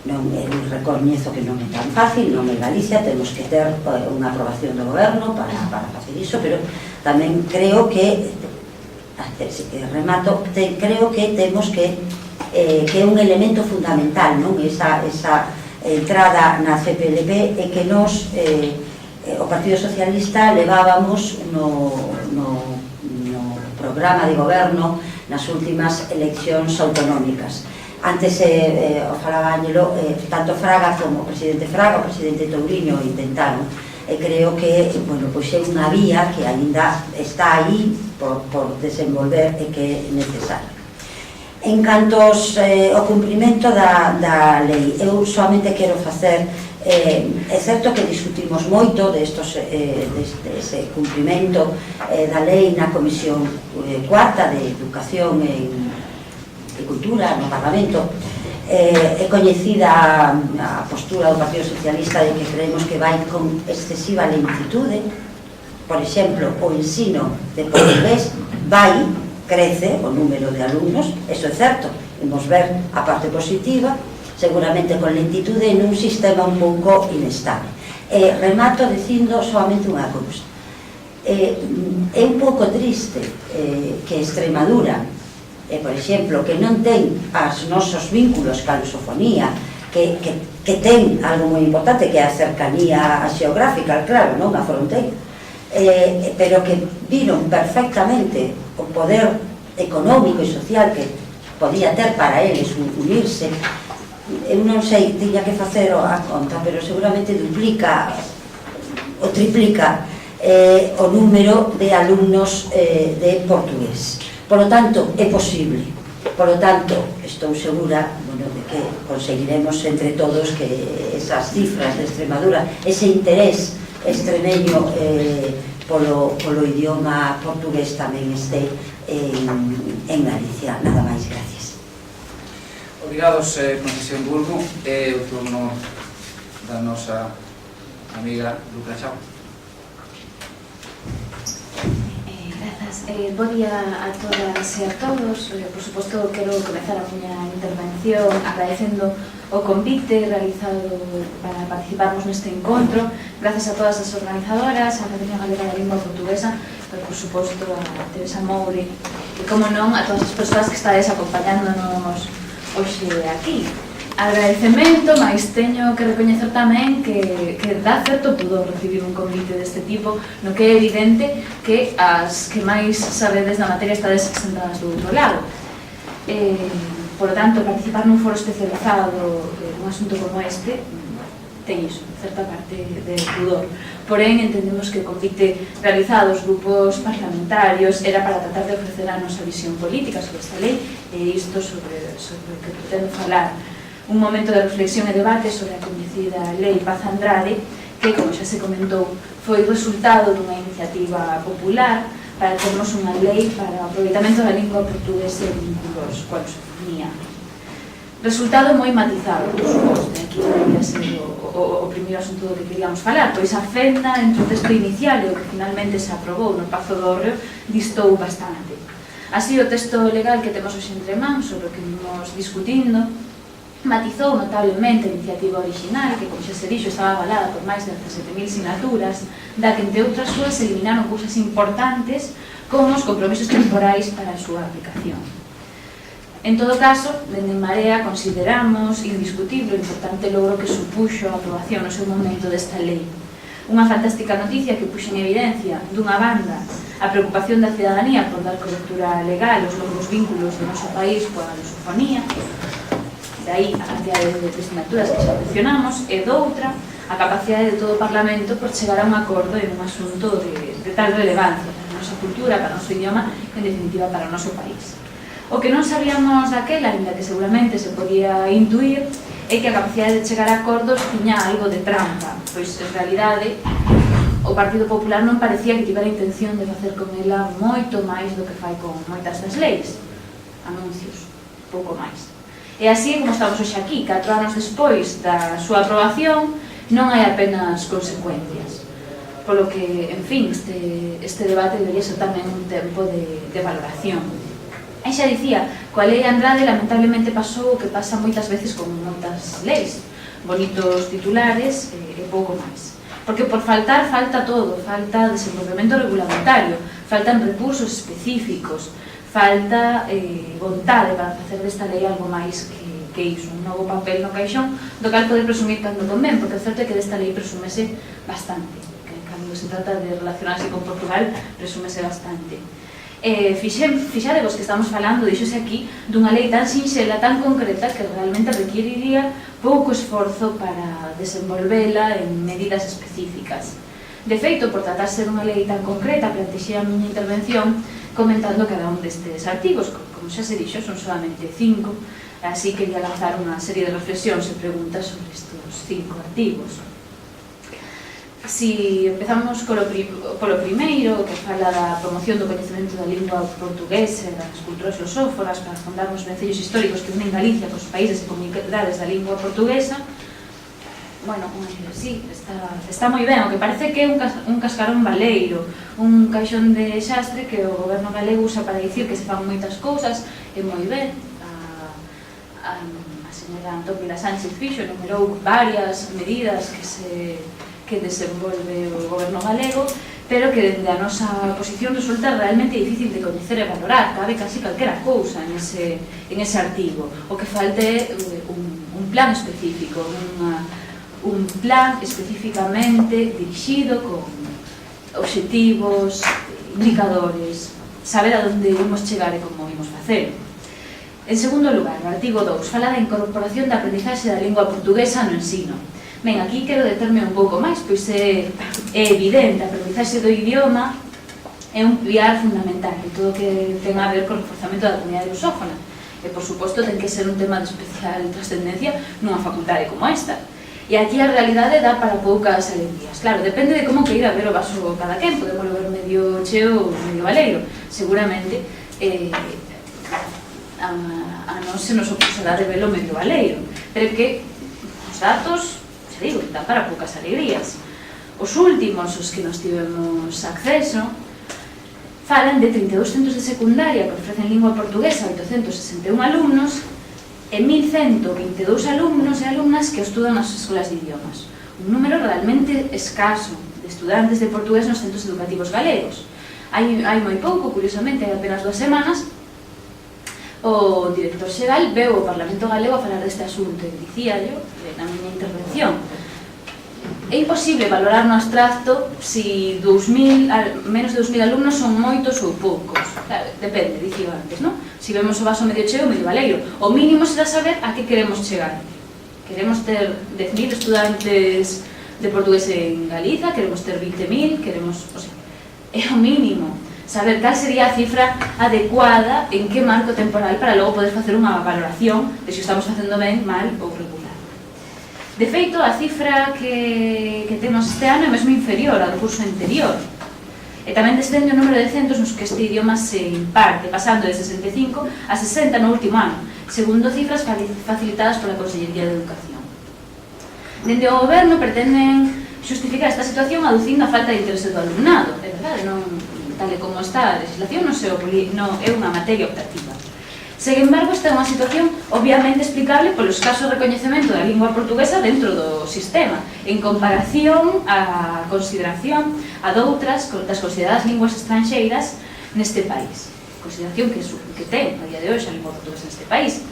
Eu recoñezo que non é tan fácil, non é Galicia, temos que ter unha aprobación do goberno para facer iso, pero tamén creo que, remato, creo que temos que é un elemento fundamental, non? Esa entrada na CPLP e que nos, o Partido Socialista, levábamos no programa de goberno nas últimas eleccións autonómicas. Antes, o falaba Ángelo, tanto Fraga como o presidente Fraga, o presidente Touriño intentaron, e creo que, bueno, pois é unha vía que aínda está aí por desenvolver e que é necesario. En canto ao cumprimento da lei, eu solamente quero facer, é certo que discutimos moito deste cumprimento da lei na Comisión Cuarta de Educación e Cultura no Parlamento. É coñecida a postura do Partido Socialista de que creemos que vai con excesiva lentitude. Por exemplo, o ensino de portugués crece o número de alumnos, eso é certo, imos ver a parte positiva, seguramente con lentitude en un sistema un pouco inestable. Remato dicindo solamente unha cousa. É un pouco triste que Extremadura, por exemplo, que non ten os nosos vínculos ca lusofonía, que ten algo moi importante, que é a cercanía xeográfica, claro, non a fronteira, pero que viron perfectamente o poder económico e social que podía ter para eles unirse. Eu non sei, tiña que facer a conta, pero seguramente duplica ou triplica o número de alumnos de portugués. Por lo tanto, é posible. Por lo tanto, estou segura de que conseguiremos entre todos que esas cifras de Extremadura, ese interés extremeño polo idioma portugués tamén este en Galicia. Nada máis, gracias. Obrigados, profesor Burgo. É o turno da nosa amiga Luca Chao. Bo día a todas e a todos. Por suposto, quero comezar a miña intervención agradecendo o o convite realizado para participarmos neste encontro. Gracias a todas as organizadoras, a Academia Galega da Lingua Portuguesa, pero, por suposto, a Teresa Moure, e, como non, a todas as persoas que estáis acompañándonos hoxe aquí. Agradecemento, mais teño que recoñecer tamén que dá certo pudor recibir un convite deste tipo, no que é evidente que as que máis sabedes da materia estades sentadas do outro lado. Por lo tanto, participar nun foro especializado nun asunto como este ten iso, certa parte de pudor. Porén, entendemos que o convite realizado aos grupos parlamentarios era para tratar de ofrecer a nosa visión política sobre esta lei e isto sobre o que pretendo falar. Un momento de reflexión e debate sobre a coñecida lei Paz Andrade, que, como xa se comentou, foi resultado dunha iniciativa popular para termos unha lei para o aproveitamento da lingua portuguesa e vínculos coa lusofonía. Resultado moi matizado, por suposto, aquí debería ser o primeiro asunto do que queríamos falar, pois a fenda entre o texto inicial e o que finalmente se aprobou no Pazo do Hórreo distou bastante. Así, o texto legal que temos hoxe entre mans, sobre o que vimos discutindo, matizou notablemente a iniciativa original, que, como xa se dixo, estaba avalada por máis de 17.000 sinaturas, da que, entre outras cousas, se eliminaron cousas importantes como os compromisos temporais para a súa aplicación. En todo caso, dende En Marea consideramos indiscutible o importante logro que supuxo a aprobación no seu momento desta lei. Unha fantástica noticia que puxo en evidencia, dunha banda, a preocupación da cidadanía por dar cobertura legal aos longos vínculos do noso país coa lusofonía, de aí a cantidade de sinaturas que xa mencionamos, e doutra, a capacidade de todo o Parlamento por chegar a un acordo en un asunto de tal relevancia para a nosa cultura, para o noso idioma e, en definitiva, para o noso país. O que non sabíamos daquela, ainda que seguramente se podía intuir, é que a capacidade de chegar a acordos tiña algo de trampa, pois, en realidade, o Partido Popular non parecía que tivera a intención de facer con ela moito máis do que fai con moitas das leis. Anuncios, pouco máis. E así, como estamos hoxe aquí, 4 anos despois da súa aprobación, non hai apenas consecuencias. Polo que, en fin, este debate debería ser tamén un tempo de valoración. E xa dicía, coa lei Andrade lamentablemente pasou o que pasa moitas veces con moitas leis, bonitos titulares e pouco máis. Porque por falta todo, falta desenvolvemento regulamentario, faltan recursos específicos, falta vontade para facer desta lei algo máis que iso, un novo papel no caixón do cal poder presumir cando convén, porque o certo é que desta lei presúmese bastante, que cando se trata de relacionarse con Portugal presúmese bastante. Fixadevos que estamos falando, dixose aquí, dunha lei tan sinxela, tan concreta, que realmente requeriría pouco esforzo para desenvolvela en medidas específicas. De feito, por tratarse dunha lei tan concreta, plantexei a miña intervención comentando cada un destes artigos, como xa se dixo, son solamente 5, así quería lanzar unha serie de reflexións e preguntas sobre estes 5 artigos. Si empezamos polo primeiro, que fala da promoción do coñecemento da lingua portuguesa e das culturas lusófonas para afondar nos vencellos históricos que unen Galicia cos países e comunidades da lingua portuguesa, bueno, sí, está moi ben, o que parece que é un cascarón baleiro, un caixón de xastre que o goberno galego usa para dicir que se fan moitas cousas, e moi ben. A señora Antón Vila Sánchez fixo, enumerou varias medidas que desenvolve o goberno galego, pero que dende a nosa posición resulta realmente difícil de coñecer e valorar, cabe casi calquera cousa en ese artigo. O que falte un plan específico, un plan especificamente dirixido con obxectivos, indicadores, saber a onde imos chegar e como imos facer. En segundo lugar, o artigo 2 fala da incorporación da aprendizaxe da lingua portuguesa no ensino. Ben, aquí quero determe un pouco máis, pois é evidente, a aprendizaxe do idioma é un pilar fundamental en todo o que ten a ver con o reforzamento da comunidade lusófona. E, por suposto, ten que ser un tema de especial trascendencia nunha facultade como esta. E aquí a realidade dá para poucas alegrías. Claro, depende de como queira ver o vaso cada quen, podemos ver medio cheo ou medio baleiro. Seguramente, a non se nos opusará de velo medio baleiro, pero que os datos, xa digo, dan para poucas alegrías. Os últimos, os que nos tivemos acceso, falan de 32 centros de secundaria que ofrecen lingua portuguesa, 861 alumnos, e 1.122 alumnos e alumnas que estudan nas escolas de idiomas. Un número realmente escaso de estudantes de portugués nos centros educativos galegos. Hai moi pouco, curiosamente, hai apenas 2 semanas, o director xeral veu ao Parlamento Galego a falar deste asunto e dicía yo, na miña intervención, é imposible valorar no abstracto se menos de 2.000 alumnos son moitos ou poucos. Claro, depende, dicía antes, non? Se vemos o vaso medio cheo ou medio valeiro. O mínimo será saber a que queremos chegar. Queremos ter 10.000 estudantes de portugués en Galiza, queremos ter 20.000, queremos... O sea, é o mínimo. Saber cal sería a cifra adecuada, en que marco temporal, para logo poder facer unha valoración de se estamos facendo ben, mal ou regular. De feito, a cifra que temos este ano é mesmo inferior ao do curso anterior. E tamén descende o número de centros nos que este idioma se imparte, pasando de 65 a 60 no último ano, segundo cifras facilitadas pola Consellería de Educación. Dende o Goberno pretenden xustificar esta situación aducindo a falta de interese do alumnado. É verdade, non, tal e como está a legislación, non é unha materia optativa. Sen embargo, esta é unha situación obviamente explicable polo escaso recoñecemento da lingua portuguesa dentro do sistema, en comparación á consideración a doutras das consideradas linguas estranxeiras neste país. Consideración que ten a día de hoxe a lingua portuguesa neste país.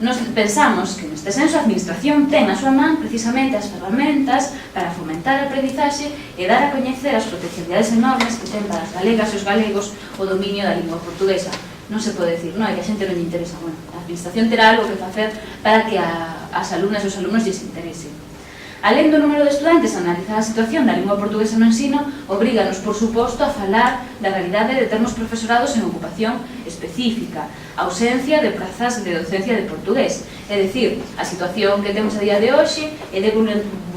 Nos pensamos que neste senso a administración ten a súa man precisamente as ferramentas para fomentar a aprendizaxe e dar a coñecer as potencialidades enormes que ten para as galegas e os galegos o dominio da lingua portuguesa. Non se pode decir, non, é que a xente non lle interesa. Bueno, a administración terá algo que facer para que as alumnas e os alumnos lles interese. Alén do número de estudantes, analizar a situación da lingua portuguesa no ensino obríganos, por suposto, a falar da realidade de termos profesorados en ocupación específica, a ausencia de prazas de docencia de portugués, é dicir, a situación que temos a día de hoxe é de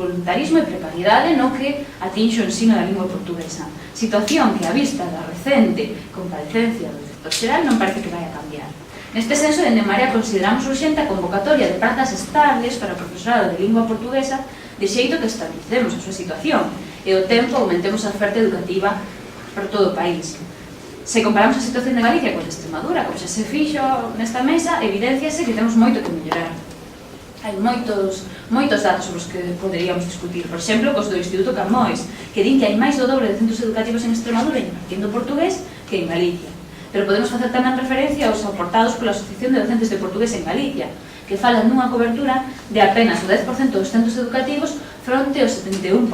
voluntarismo e precariedade no que atinxe o ensino da lingua portuguesa. Situación que, a vista da recente comparecencia do director xeral, non parece que vai a cambiar. Neste senso, dende Marea consideramos urxente a convocatoria de prazas estables para o profesorado de lingua portuguesa, de xeito que estabilicemos a súa situación e ao tempo aumentemos a oferta educativa por todo o país. Se comparamos a situación de Galicia con a de Extremadura, como xa se fixo nesta mesa, evidenciase que temos moito que mellorar. Hai moitos datos sobre os que poderíamos discutir. Por exemplo, cos do Instituto Camões, que din que hai máis do dobre de centros educativos en Extremadura impartindo portugués que en Galicia. Pero podemos facer tamén referencia aos aportados pola Asociación de Docentes de Portugués en Galicia, que falan dunha cobertura de apenas o 10% dos centros educativos fronte ao 71%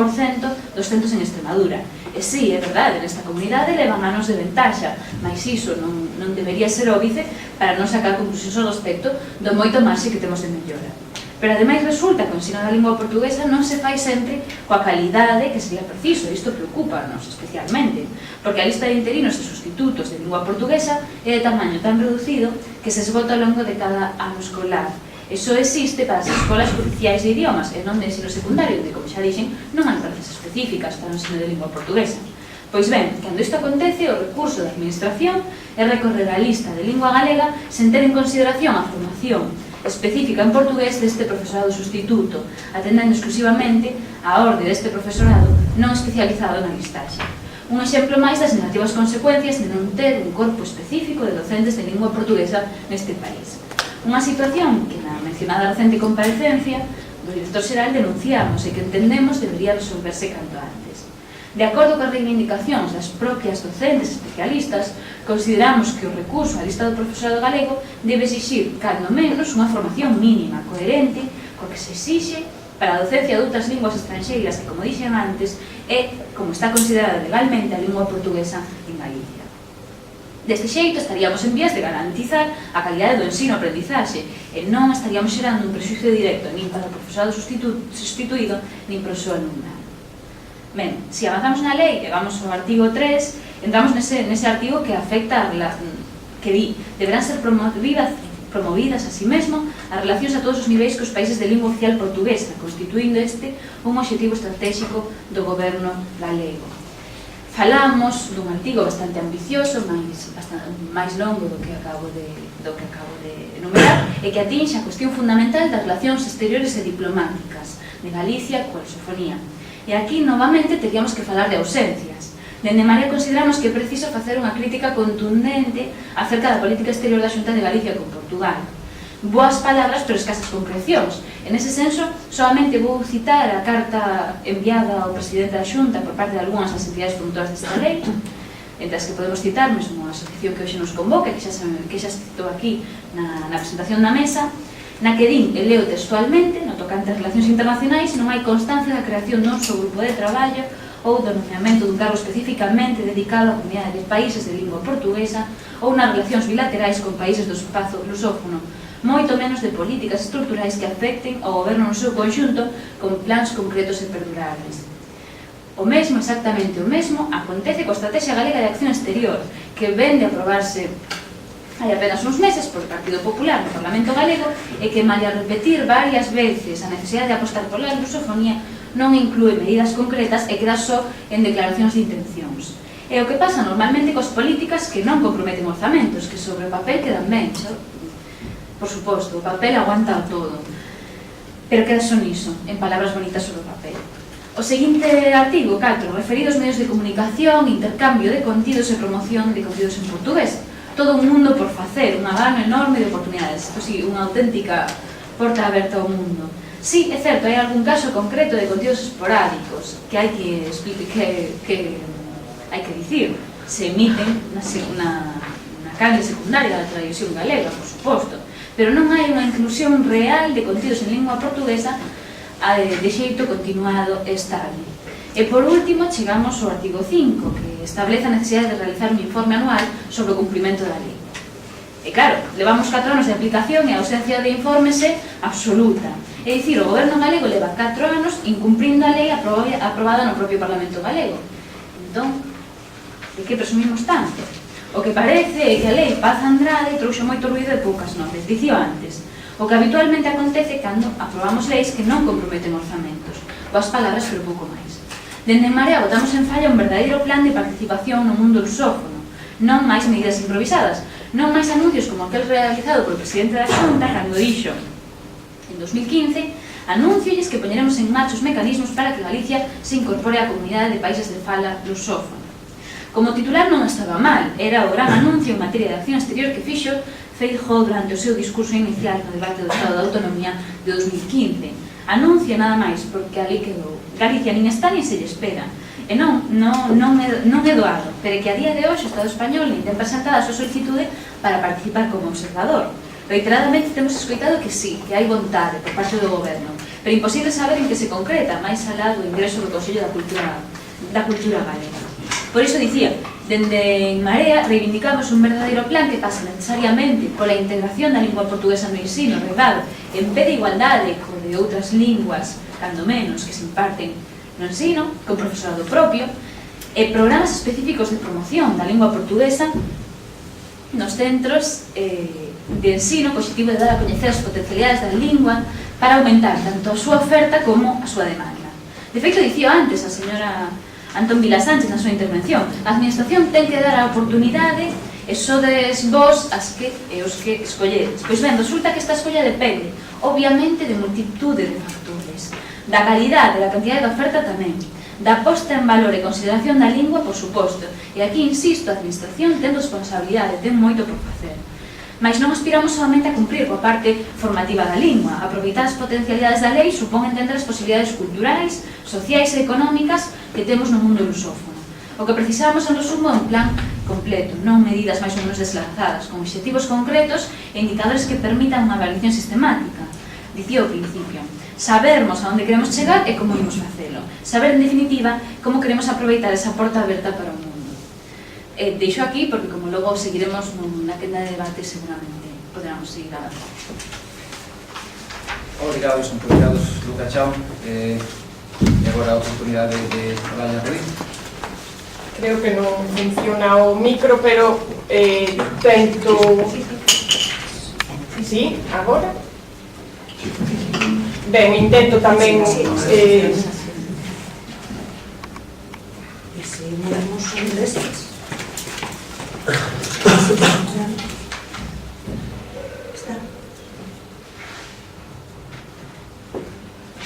dos centros en Extremadura. E sí, é verdade, nesta comunidade levan anos de ventaxa, mas iso non debería ser óbice para non sacar conclusións ao respecto do moito marxe que temos de mellora. Pero ademais resulta que o ensino da lingua portuguesa non se fai sempre coa calidade que sería preciso, e isto preocupa-nos especialmente, porque a lista de interinos e sustitutos de lingua portuguesa é de tamaño tan reducido que se esgota ao longo de cada ano escolar. Eso existe para as escolas oficiais de idiomas e non de ensino secundario, onde, como xa dixen, non hai prazas específicas para o ensino de lingua portuguesa. Pois ben, cando isto acontece, o recurso da administración é recorrer a lista de lingua galega sen ter en consideración a formación específica en portugués deste profesorado sustituto, atendendo exclusivamente a orde deste profesorado non especializado na listaxe. Un exemplo máis das negativas consecuencias de non ter un corpo específico de docentes de lingua portuguesa neste país. Unha situación que na mencionada recente comparecencia do director xeral denunciamos e que entendemos debería resolverse canto antes. De acordo coas reivindicacións das propias docentes especialistas, consideramos que o recurso á lista do profesorado galego debe exixir, cando menos, unha formación mínima, coherente, coa que se exixe para a docencia de outras linguas estranxeiras que, como dixen antes, é como está considerada legalmente a lingua portuguesa en Galicia. Deste xeito estaríamos en vías de garantizar a calidade do ensino-aprendizaxe e non estaríamos xerando un prexuízo directo nin para o profesorado sustituído nin para o seu alumnado. Ben, se avanzamos na lei e vamos ao artigo 3, entramos nese artigo que afecta que di deberán ser promovidas a si mesmo as relacións a todos os niveis cos países de lingua oficial portuguesa, constituindo este un obxectivo estratégico do goberno galego. Falamos dun artigo bastante ambicioso, máis longo do que acabo de enumerar, e que atinxe a cuestión fundamental das relacións exteriores e diplomáticas de Galicia coa lusofonía. E aquí, novamente, teríamos que falar de ausencias. Dende Marea consideramos que é preciso facer unha crítica contundente acerca da política exterior da Xunta de Galicia con Portugal. boas palabras pero escasas concrecións. En ese senso, solamente vou citar a carta enviada ao presidente da Xunta por parte de algunhas das entidades promotoras desta lei, entre as que podemos citar mesmo a asociación que hoxe nos convoca, que xa se citou aquí na presentación da mesa, na que din, e leo textualmente, no tocante ás relacións internacionais, non hai constancia da creación dun só grupo de traballo ou do nomeamento dun cargo especificamente dedicado á comunidade de países de lingua portuguesa ou nas relacións bilaterais con países do espazo lusófono, moito menos de políticas estruturais que afecten ao goberno no seu conxunto con plans concretos e perdurables. O mesmo, exactamente o mesmo, acontece coa Estrategia Galega de Acción Exterior, que ven de aprobarse hai apenas uns meses por Partido Popular no Parlamento Galego e que, mal a repetir varias veces a necesidade de apostar pola lusofonía, non inclúe medidas concretas e queda só en declaracións de intencións. É o que pasa normalmente coas políticas que non comprometen orzamentos, que sobre o papel quedan ben, por suposto, o papel aguanta todo, pero queda só niso, en palabras bonitas sobre o papel. O seguinte artigo, 4, referido aos medios de comunicación, intercambio de contidos e promoción de contidos en portugués. Todo un mundo por facer, un abano enorme de oportunidades, sí, unha auténtica porta aberta ao mundo. Sí, é certo, hai algún caso concreto de contidos esporádicos que hai que hai que dicir, se emiten na canle secundaria da tradición galega, por suposto, pero non hai unha inclusión real de contidos en lingua portuguesa de xeito continuado e estable. E por último, chegamos ao artigo 5, que establece a necesidade de realizar un informe anual sobre o cumprimento da lei. E claro, levamos 4 anos de aplicación e a ausencia de informes é absoluta. É dicir, o goberno galego leva 4 anos incumprindo a lei aprobada no propio Parlamento galego. Entón, de que presumimos tanto? O que parece é que a lei Paz Andrade trouxe moito ruído e poucas noces, dicío antes. O que habitualmente acontece cando aprobamos leis que non comprometen orzamentos. Boas palabras, pero pouco máis. Dende En Marea botamos en falla un verdadeiro plan de participación no mundo lusófono, non máis medidas improvisadas, non máis anuncios como aquel realizado polo presidente da Xunta cando dixo, en 2015, anúnciolles que poñeremos en marcha os mecanismos para que Galicia se incorpore á comunidade de países de fala lusófona. Como titular non estaba mal, era o gran anuncio en materia de acción exterior que fixo Feijóo durante o seu discurso inicial no debate do Estado de Autonomía de 2015. Anuncia nada máis, porque ali quedou. Galicia nin está nin se lle espera. E non é doado, pero que a día de hoxe o Estado español nin ten presentada a súa solicitude para participar como observador. Reiteradamente temos escoitado que sí, que hai vontade por parte do goberno, pero imposible saber en que se concreta, máis alá do ingreso do Consello da Cultura Galega. Por iso dicía, dende En Marea reivindicamos un verdadeiro plan que pasa necesariamente pola integración da lingua portuguesa no ensino, reglado, en pé de igualdade co de outras linguas, cando menos, que se imparten no ensino, con profesorado propio, e programas específicos de promoción da lingua portuguesa nos centros de ensino, co objetivo de dar a coñecer as potencialidades da lingua para aumentar tanto a súa oferta como a súa demanda. De feito, dicía antes a señora Antón Vila Sánchez na súa intervención, a administración ten que dar a oportunidade e sodes vos os que escolledes. Pois ben, resulta que esta escolla depende, obviamente, de multitude de factores. Da calidade, da cantidade de oferta tamén. Da posta en valor e consideración da lingua, por suposto. E aquí, insisto, a administración ten responsabilidade, ten moito por facer. Mais non aspiramos solamente a cumprir coa parte formativa da lingua. Aproveitar as potencialidades da lei supón entender as posibilidades culturais, sociais e económicas que temos no mundo lusófono. O que precisamos, en resumo, é un plan completo, non medidas máis ou menos deslanzadas, con obxectivos concretos e indicadores que permitan unha evaluación sistemática. Dicía ao principio, sabermos a onde queremos chegar e como imos facelo. Saber, en definitiva, como queremos aproveitar esa porta aberta para o mundo. Deixo aquí, porque como logo seguiremos na quenda de debate, seguramente poderamos seguir avanzando. Obrigados, Luca, chao. E agora a oportunidade de Olaya Ruiz. Creo que non funciona o micro, pero tento... Sí, agora? Ben, intento tamén... E se movemos un destes?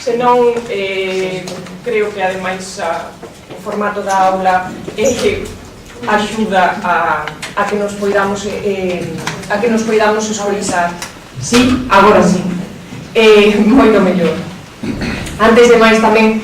Senón, creo que ademais o formato da aula axuda a que nos poidamos escorizar Sí, agora sí. Moito mellor. Antes de máis tamén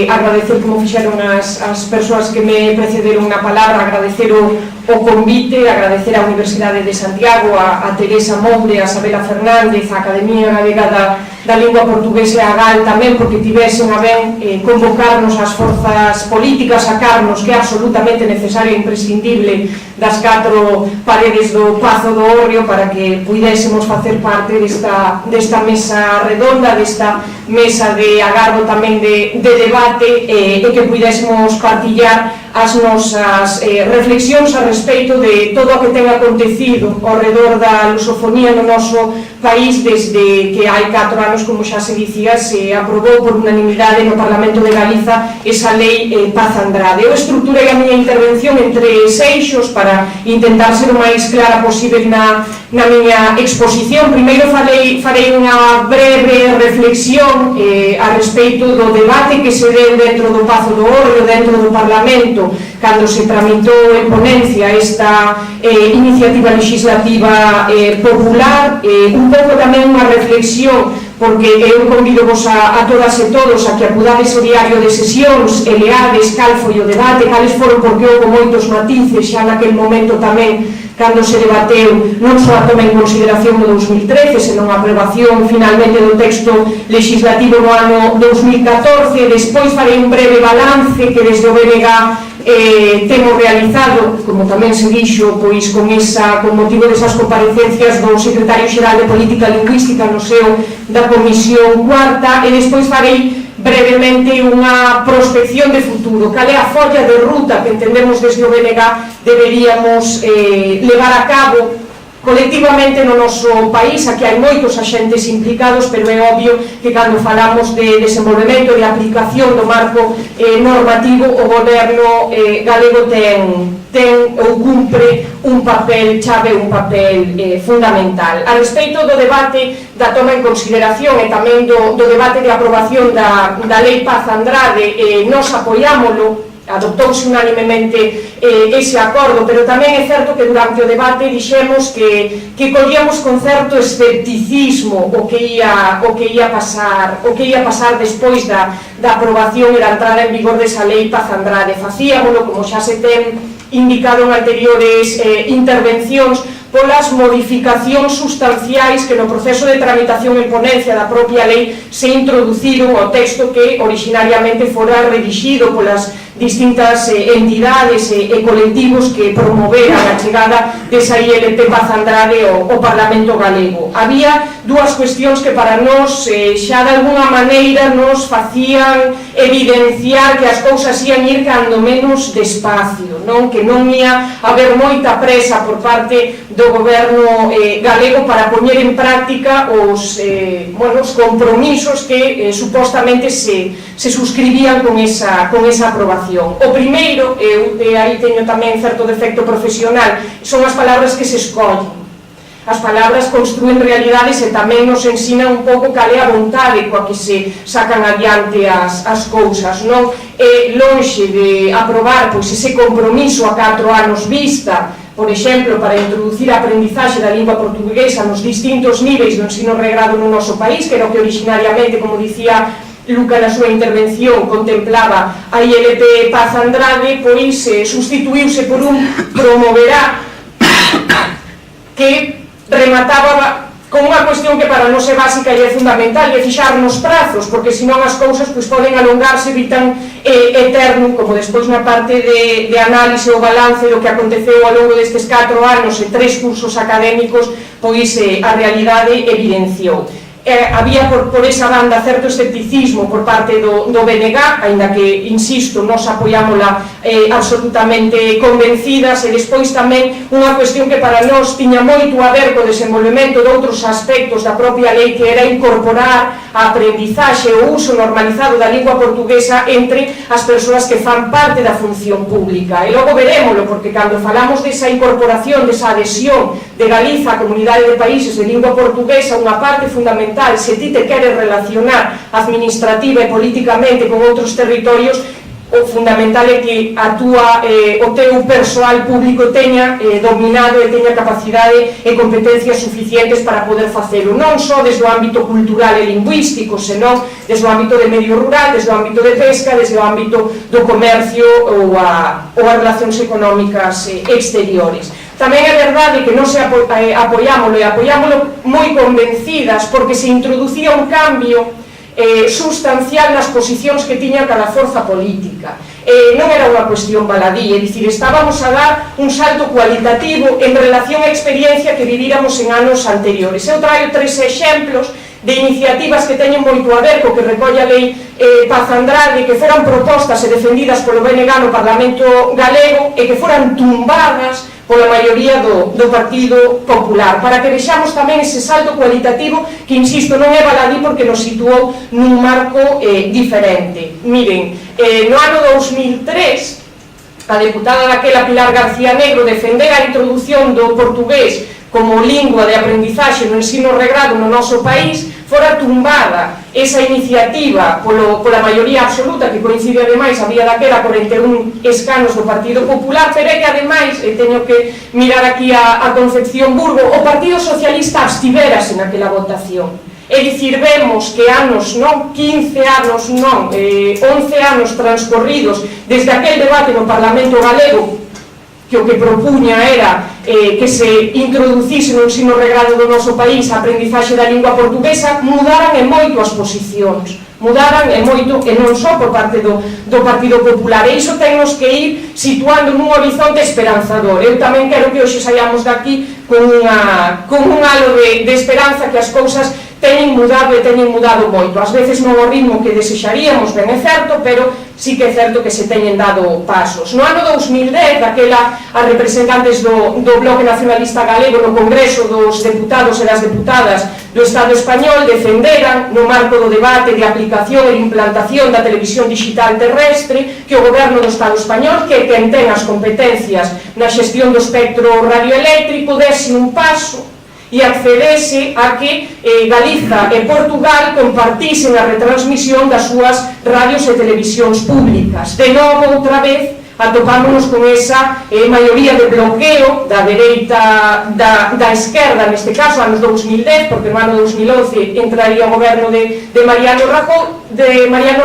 agradecer, como fixeron as persoas que me precederon na palabra, agradecer o convite, agradecer á Universidade de Santiago, a Teresa Moure, a Sabela Fernández, a Academia Galega da Lingua Portuguesa e a GAL tamén, porque tivesen a ben convocarnos as forzas políticas, sacarnos, que é absolutamente necesario e imprescindible, das 4 paredes do Pazo do Hórreo, para que puidésemos facer parte desta mesa redonda, desta mesa de agardo tamén de debate, e que puidésemos partillar as nosas reflexións a respeito de todo o que ten acontecido ao redor da lusofonía no noso país desde que hai 4 anos, como xa se dicía, se aprobou por unanimidade no Parlamento de Galiza esa lei Paz Andrade. Eu estruturei a miña intervención en 3 eixos para intentar ser o máis clara posible na miña exposición. Primeiro farei unha breve reflexión a respeito do debate que se deu dentro do Pazo do Hórreo, dentro do Parlamento, cando se tramitou en ponencia esta iniciativa legislativa popular, un pouco tamén unha reflexión, porque eu convido vos a todas e todos a que acudades ao diario de sesións e leades cal foi o debate, cales foron, porque houve moitos matices xa naquel momento tamén, cando se debateu non só a toma en consideración no 2013, senón a aprobación finalmente do texto legislativo no ano 2014. Despois farei un breve balance que desde o BNG temos realizado, como tamén se dixo, pois con motivo desas comparecencias do Secretario Xeral de Política Lingüística no seo da Comisión Cuarta, e despois farei brevemente unha prospección de futuro, cal é a folla de ruta que entendemos desde o BNG deberíamos levar a cabo colectivamente no noso país. Aquí hai moitos axentes implicados, pero é obvio que cando falamos de desenvolvemento e de aplicación do marco normativo, o goberno galego ten ou cumpre un papel chave, un papel fundamental. A respeito do debate da toma en consideración e tamén do debate de aprobación da Lei Paz Andrade, nos apoiámolo, adoptouse unanimemente ese acordo, pero tamén é certo que durante o debate dixemos que collíamos con certo escepticismo o que ia pasar despois da aprobación e da entrada en vigor desa Lei Paz Andrade. Facíamolo, como xa se ten indicado en anteriores intervencións, polas modificacións sustanciais que no proceso de tramitación en ponencia da propia lei se introduciron ao texto que originariamente fora redixido polas distintas entidades e colectivos que promoveran a chegada desa ILP Paz Andrade ao Parlamento galego. Había 2 cuestións que para nós xa de alguna maneira nos facían evidenciar que as cousas ian ir cando menos despacio, que non ia haber moita presa por parte do goberno galego para poñer en práctica os compromisos que supostamente se suscribían con esa aprobación. O primeiro, e aí teño tamén certo defecto profesional, son as palabras que se escollen. As palabras construen realidades e tamén nos ensinan un pouco cal é a vontade coa que se sacan adiante as cousas, non? E lonxe de aprobar ese compromiso a 4 anos vista, por exemplo, para introducir a aprendizaxe da lingua portuguesa nos distintos niveis do ensino regrado no noso país, que era o que originariamente, como dicía Luca na súa intervención, contemplaba a ILP Paz Andrade, pois sustituíuse por un promoverá que remataba con unha cuestión que para nós é básica e é fundamental, e fixarnos prazos, porque senón as cousas poden alongarse, evitan eterno, como despois na parte de análise ou balance do que aconteceu ao longo destes 4 anos e 3 cursos académicos, pois a realidade evidenciou. Había por esa banda certo escepticismo por parte do BNG, aínda que, insisto, nos apoiámola absolutamente convencidas, e despois tamén unha cuestión que para nós tiña moito a ver co desenvolvemento de outros aspectos da propia lei, que era incorporar a aprendizaxe o uso normalizado da lingua portuguesa entre as persoas que fan parte da función pública. E logo verémolo, porque cando falamos desa incorporación, desa adhesión de Galiza a comunidade de países de lingua portuguesa, unha parte fundamental, se ti te queres relacionar administrativa e políticamente con outros territorios, o fundamental é que o teu persoal público teña dominado e teña capacidade e competencias suficientes para poder facelo, non só desde o ámbito cultural e lingüístico, senón desde o ámbito de medio rural, desde o ámbito de pesca, desde o ámbito do comercio ou as relacións económicas exteriores. Tamén é verdade que non se apoiámolo e apoiámolo moi convencidas porque se introducía un cambio sustancial nas posicións que tiña cada forza política. Non era unha cuestión baladí, é dicir, estábamos a dar un salto cualitativo en relación á experiencia que vivíramos en anos anteriores. Eu traio 3 exemplos de iniciativas que teñen moito a ver co que recolle a lei Paz Andrade, que foran propostas e defendidas polo BNG no Parlamento galego e que foran tumbadas pola maioría do Partido Popular, para que vexamos tamén ese salto cualitativo que, insisto, non é baladí porque nos situou nun marco diferente. Miren, no ano 2003, a deputada daquela Pilar García Negro defendera a introdución do portugués como lingua de aprendizaxe no ensino regrado no noso país, fora tumbada esa iniciativa pola maioría absoluta, que coincide ademais, había daquela 41 escanos do Partido Popular, pero é que ademais, teño que mirar aquí a Concepción Burgo, o Partido Socialista abstiverase naquela votación. É dicir, vemos que anos, non 15 anos, non 11 anos transcorridos desde aquel debate no Parlamento galego, que o que propuña era que se introducise no ensino regrado do noso país a aprendizaxe da lingua portuguesa, mudaran e moito as posicións, mudaran e moito, e non só por parte do Partido Popular, e iso tennos que ir situando nun horizonte esperanzador. Eu tamén quero que hoxe saiamos daqui con un halo de esperanza, que as cousas teñen mudado e teñen mudado moito, ás veces non ao ritmo que desexaríamos, ben é certo, pero sí que é certo que se teñen dado pasos. No ano 2010, daquela as representantes do Bloque Nacionalista Galego no Congreso dos Deputados e das Deputadas do Estado Español defenderan, no marco do debate de aplicación e implantación da televisión digital terrestre, que o Goberno do Estado Español, que é quen ten as competencias na xestión do espectro radioeléctrico, dese un paso e accedese a que Galiza e Portugal compartisen a retransmisión das súas radios e televisións públicas. De novo, outra vez, atopámonos con esa maioría de bloqueo da dereita, da esquerda, neste caso, anos 2010, porque no ano 2011 entraría o goberno de Mariano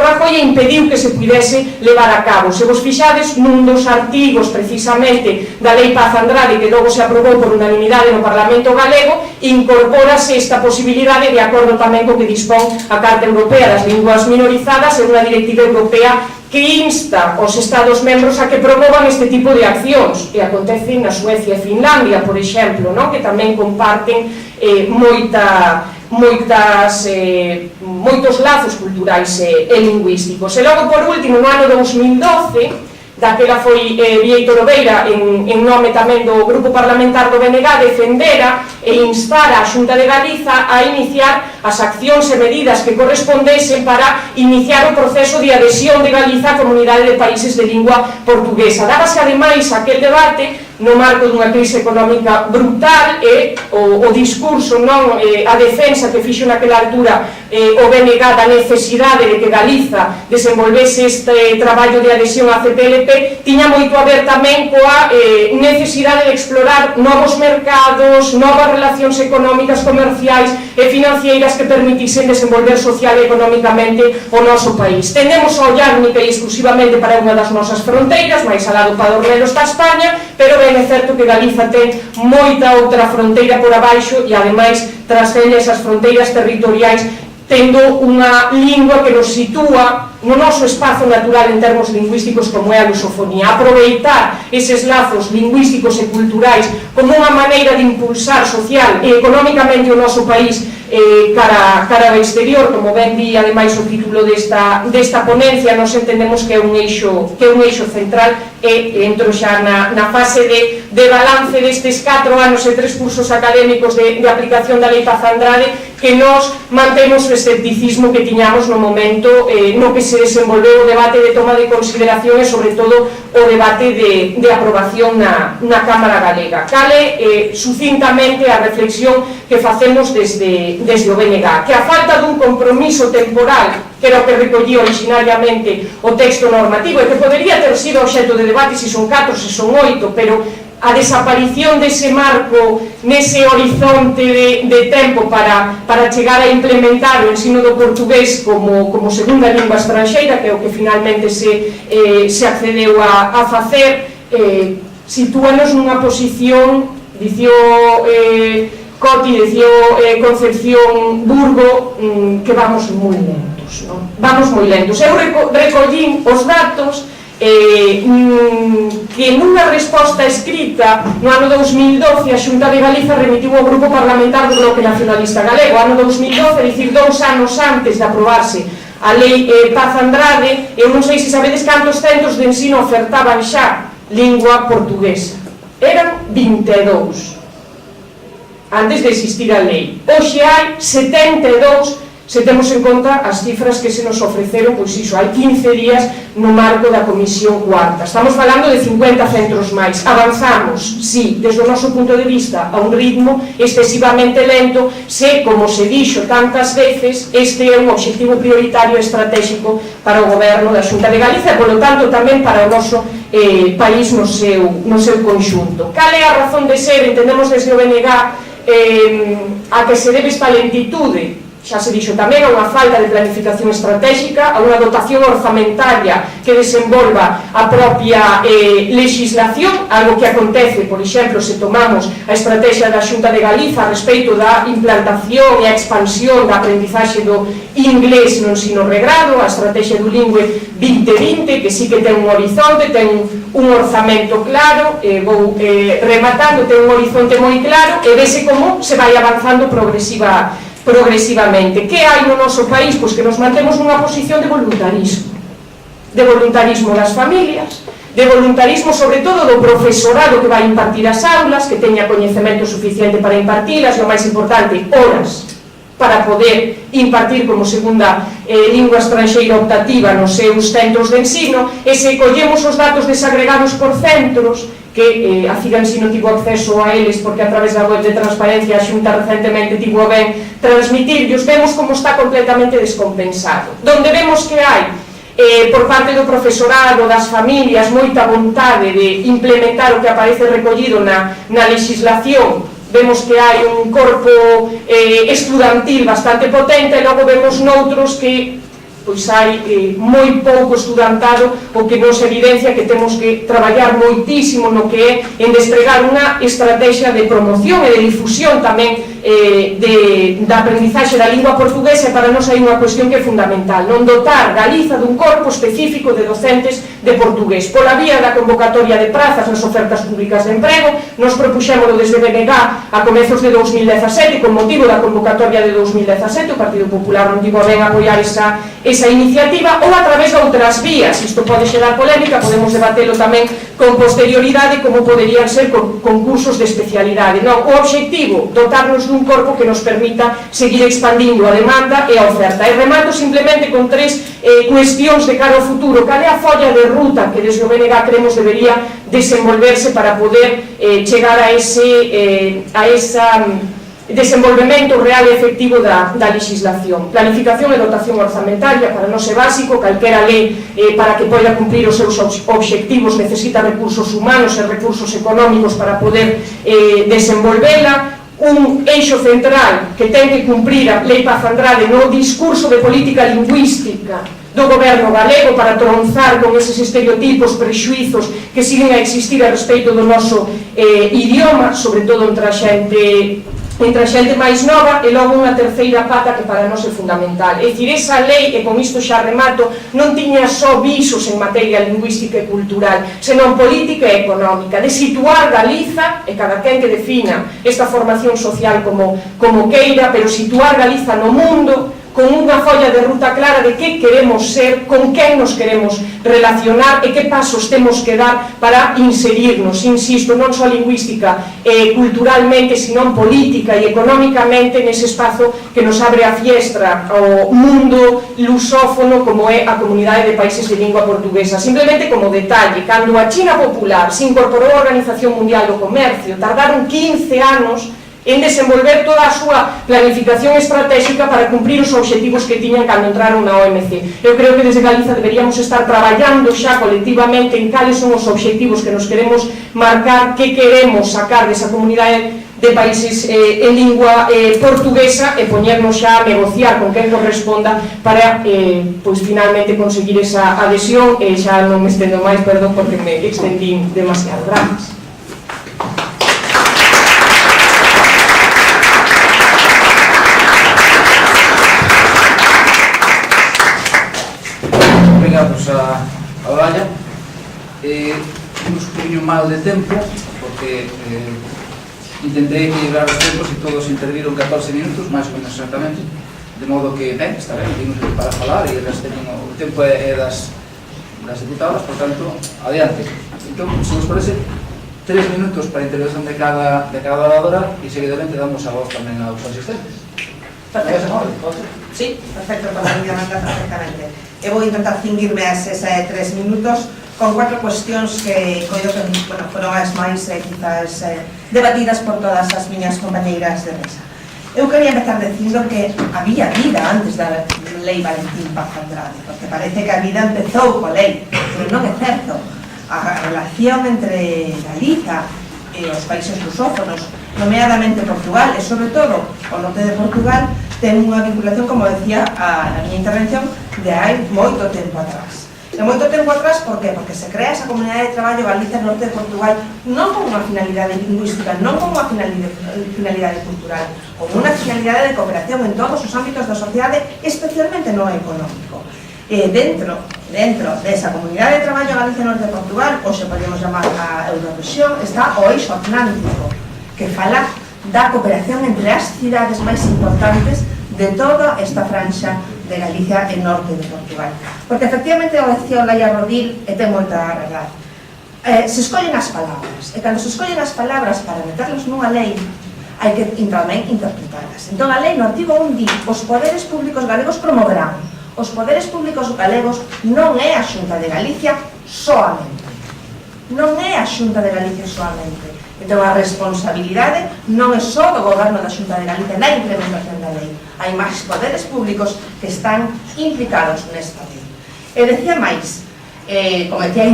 Rajoy e impediu que se pudese levar a cabo. Se vos fixades nun dos artigos, precisamente, da lei Paz Andrade, que logo se aprobou por unanimidade no Parlamento galego, incorpórase esta posibilidade de acordo tamén co que dispón a Carta Europea das Linguas Minorizadas e unha directiva europea que insta os Estados membros a que promovan este tipo de accións, e acontece na Suecia e Finlandia, por exemplo, que tamén comparten moitos lazos culturais e lingüísticos. E logo, por último, no ano 2012, daquela foi Bieito Lobeira, en nome tamén do Grupo Parlamentar do BNG, defendera e instara a Xunta de Galiza a iniciar as accións e medidas que correspondesen para iniciar o proceso de adhesión de Galiza á Comunidade de Países de Lingua Portuguesa. Dábase ademais aquel debate no marco dunha crise económica brutal e o discurso, a defensa que fixo naquela altura o BNG da necesidade de que Galiza desenvolvese este traballo de adhesión á CPLP tiña moito a ver tamén coa necesidade de explorar novos mercados, novas relacións económicas, comerciais e financeiras que permitisen desenvolver social e económicamente o noso país. Tendemos a ollar única e exclusivamente para unha das nosas fronteiras, máis alá do Padornelo está España, pero ben é certo que Galiza ten moita outra fronteira por abaixo e ademais trascende esas fronteiras territoriais tendo unha lingua que nos sitúa no noso espazo natural en termos lingüísticos como é a lusofonía. Aproveitar eses lazos lingüísticos e culturais como unha maneira de impulsar social e económicamente o noso país cara ao exterior, como ben di ademais o título desta ponencia, nos entendemos que é un eixo central e entro xa na fase de balance destes 4 anos e 3 cursos académicos de aplicación da lei Paz Andrade, que nos mantemos o escepticismo que tiñamos no momento no que se desenvolveu o debate de toma de consideración e, sobre todo, o debate de aprobación na Cámara Galega. Cale, sucintamente, a reflexión que facemos desde o BNG, que a falta dun compromiso temporal, que era o que recollía originariamente o texto normativo, e que podería ter sido obxecto de debate se son 4, se son 8, pero a desaparición dese marco nese horizonte de tempo para chegar a implementar o ensino do portugués como segunda lingua estranxeira, que é o que finalmente se accedeu a facer, sitúanos nunha posición, dicio Coti, dicio Concepción Burgo, que vamos moi lentos, non? Vamos moi lentos. Eu recollín os datos que nunha resposta escrita no ano 2012 a Xunta de Galiza remitiu ao Grupo Parlamentar do Bloque Nacionalista Galego. Ano 2012, é dicir, 2 anos antes de aprobarse a Lei Paz Andrade. Eu non sei se sabedes cantos centros de ensino ofertaban xa lingua portuguesa. Eran 22 antes de existir a lei. Hoxe hai 72, se temos en conta as cifras que se nos ofreceron, pois iso, hai 15 días no marco da Comisión Cuarta. Estamos falando de 50 centros máis. Avanzamos, sí, desde o noso punto de vista, a un ritmo excesivamente lento, se, como se dixo tantas veces, este é un obxectivo prioritario e estratégico para o Goberno da Xunta de Galicia e, polo tanto, tamén para o noso país no seu conxunto. Cal é a razón de ser, entendemos desde o BNG, a que se debe esta lentitude? Xa se dixo tamén, a unha falta de planificación estratégica, a unha dotación orzamentaria que desenvolva a propia legislación, algo que acontece, por exemplo, se tomamos a estrategia da Xunta de Galiza a respecto da implantación e a expansión da aprendizaxe do inglés no ensino regrado, a estrategia do Lingüe 2020, que sí que ten un horizonte, ten un orzamento claro, vou rematando, ten un horizonte moi claro, e vese como se vai avanzando progresivamente. Que hai no noso país? Pois que nos mantemos nunha posición de voluntarismo das familias, de voluntarismo sobre todo do profesorado que vai impartir as aulas, que teña coñecemento suficiente para impartilas, e o máis importante, horas para poder impartir como segunda lingua estranxeira optativa nos seus centros de ensino. E se collemos os datos desagregados por centros, que a CIGA Ensino tivo acceso a eles porque a través da web de transparencia a Xunta recentemente tivo ben transmitirlos, vemos como está completamente descompensado. Donde vemos que hai por parte do profesorado, das familias, moita vontade de implementar o que aparece recollido na legislación, vemos que hai un corpo estudantil bastante potente, e logo vemos noutros que pois hai moi pouco estudantado, o que nos evidencia que temos que traballar moitísimo no que é en despregar unha estrategia de promoción e de difusión tamén da aprendizaxe da lingua portuguesa. E para nós hai unha cuestión que é fundamental, non dotar Galiza dun corpo específico de docentes de portugués. Pola vía da convocatoria de prazas nas ofertas públicas de emprego, nos propuxémoslo desde BNG a comezos de 2017, con motivo da convocatoria de 2017, o Partido Popular non tivo a ben apoiar esa iniciativa, ou a través de outras vías. Isto pode xerar polémica, podemos debatelo tamén con posterioridade, como poderían ser concursos de especialidade. Non, o obxectivo, dotarnos dun corpo que nos permita seguir expandindo a demanda e a oferta. E remato simplemente con 3 cuestións de cara ao futuro. Cal é a folla de ruta que desde o BNG creemos debería desenvolverse para poder chegar a esa desenvolvemento real e efectivo da legislación? Planificación e dotación orzamentaria para nós é básico. Calquera lei para que poida cumprir os seus obxectivos necesita recursos humanos e recursos económicos para poder desenvolvela. Un eixo central que ten que cumprir a Lei Paz Andrade no discurso de política lingüística do Goberno galego para tronzar con eses estereotipos, prexuizos que siguen a existir a respecto do noso idioma, sobre todo entre a xente máis nova. E logo unha terceira pata que para nós é fundamental, é dicir, esa lei, e con isto xa remato, non tiña só visos en materia lingüística e cultural, senón política e económica, de situar Galiza, e cada quen que defina esta formación social como queira, pero situar Galiza no mundo con unha folla de ruta clara de que queremos ser, con quen nos queremos relacionar e que pasos temos que dar para inserirnos, insisto, non só lingüística e culturalmente, senón política e económicamente nese espazo que nos abre a fiestra ao mundo lusófono como é a Comunidade de Países de Lingua Portuguesa. Simplemente como detalle, cando a China Popular se incorporou á Organización Mundial do Comercio, tardaron 15 anos en desenvolver toda a súa planificación estratégica para cumprir os obxectivos que tiñan cando entraron na OMC. Eu creo que desde Galiza deberíamos estar traballando xa colectivamente en cales son os obxectivos que nos queremos marcar, que queremos sacar desa comunidade de países en lingua portuguesa e poñernos xa a negociar con quen corresponda para, pois, finalmente conseguir esa adhesión. E xa non me estendo máis, perdón, porque me extendí demasiado. Gracias. Obrigados a Olalla. Temos un poquinho mal de tempo porque intentei equilibrar os tempos e todos interviron 14 minutos, máis ou menos exactamente, de modo que, ben, está ben, temos para falar e o tempo é das diputadas, por tanto, adiante. Entón, se nos parece, 3 minutos para a intervención de cada oradora e seguidamente damos a voz tamén aos asistentes. Perfecto. Sí, perfecto, podría mandar perfectamente. Eu vou intentar cinguirme a eses 3 minutos con 4 cuestións que coido que foron as máis quizás debatidas por todas as miñas compañeiras de mesa. Eu quería empezar dicindo que había vida antes da Lei Valentín Paz Andrade, porque parece que a vida empezou coa lei, pero non é certo. A relación entre Galiza e os países lusófonos, nomeadamente Portugal, e sobre todo o norte de Portugal, ten unha vinculación, como decía na miña intervención, de hai moito tempo atrás. De moito tempo atrás, por qué? Porque se crea esa comunidade de traballo Galicia Norte de Portugal non como unha finalidade lingüística, non como unha finalidade cultural, como unha finalidade de cooperación en todos os ámbitos da sociedade, especialmente no económico. Dentro desa comunidade de traballo Galicia Norte de Portugal, ou se podemos chamar a Eurorrexión, está o eixo atlántico, que fala da cooperación entre as cidades máis importantes de toda esta franxa de Galicia e norte de Portugal. Porque efectivamente o decía Olalla Rodil e ten moita verdade. Se escollen as palabras, e cando se escollen as palabras para meterlas nunha lei, hai que tamén interpretarlas. Entón a lei no artigo 1 di: os poderes públicos galegos promoverán. Os poderes públicos galegos non é a Xunta de Galicia soamente. Non é a Xunta de Galicia soamente. Entón a responsabilidade non é só do goberno da Xunta de Galicia na implementación da lei. Hai máis poderes públicos que están implicados nesta lei. E decía máis, como decía,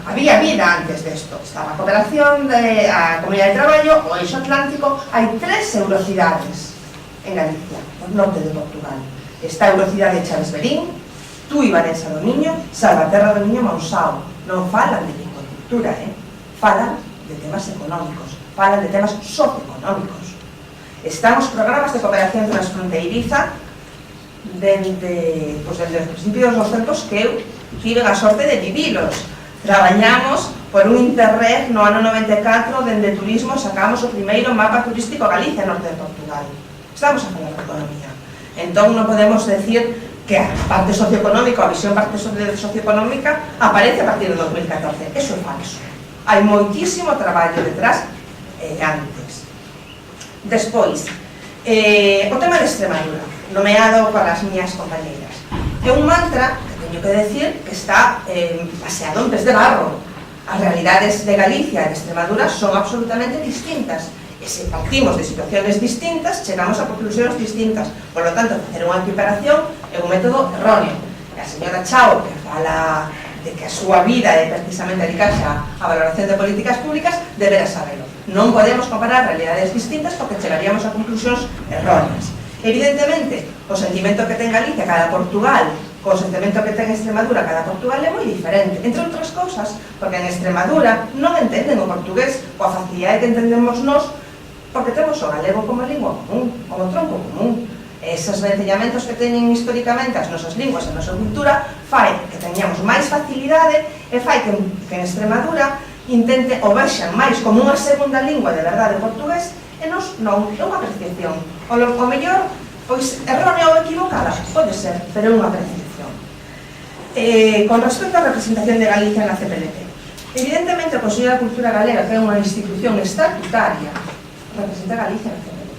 había vida antes desto. Estaba a cooperación, a comunidade de traballo, o eixo atlántico. Hai 3 eurocidades en Galicia, no norte de Portugal. Está a Eurocidade Chaves Berín, Tui Barensa do Miño, Salvaterra do Miño, Monsao. Non falan de agricultura, falan de temas económicos, falan de temas socioeconómicos. Están os programas de cooperación transfronteiriza dende os principios dos tempos que eu tive a sorte de vivilos. Traballamos por un Interreg no ano 94, dende turismo sacamos o primeiro mapa turístico Galicia Norte de Portugal. Estamos a falar de economía. Entón non podemos decir que a parte socioeconómica, a visión parte socioeconómica aparece a partir de 2014. Eso é falso. Hai moitísimo traballo detrás antes. Despois, o tema de Extremadura, nomeado por as miñas compañeiras. É un mantra que teño que decir que está baseado en pés de barro. As realidades de Galicia e de Extremadura son absolutamente distintas. E se partimos de situaciones distintas, chegamos a conclusións distintas. Por lo tanto, facer unha equiparación é un método erróneo. E a señora Chao, que fala de que a súa vida é precisamente dedicarse a valoración de políticas públicas, deberá saberlo. Non podemos comparar realidades distintas porque chegaríamos a conclusións erróneas. Evidentemente, o sentimento que ten Galicia cada Portugal co sentimento que ten Extremadura cada Portugal é moi diferente, entre outras cousas, porque en Extremadura non entenden o portugués coa facilidade que entendemos nós, porque temos o galego como lingua común, como tronco común. Esos venceñamentos que teñen históricamente as nosas linguas e a nosa cultura fai que teñamos máis facilidade e fai que en Extremadura intente o vexan máis como unha segunda lingua de verdade portugués e nos non, é unha apreciación. O mellor Pois errónea ou equivocada, pode ser, pero é unha percepción. Con respecto á representación de Galicia na CPLP, evidentemente o Consello da Cultura Galega, que é unha institución estatutaria, representa Galicia na CPLP.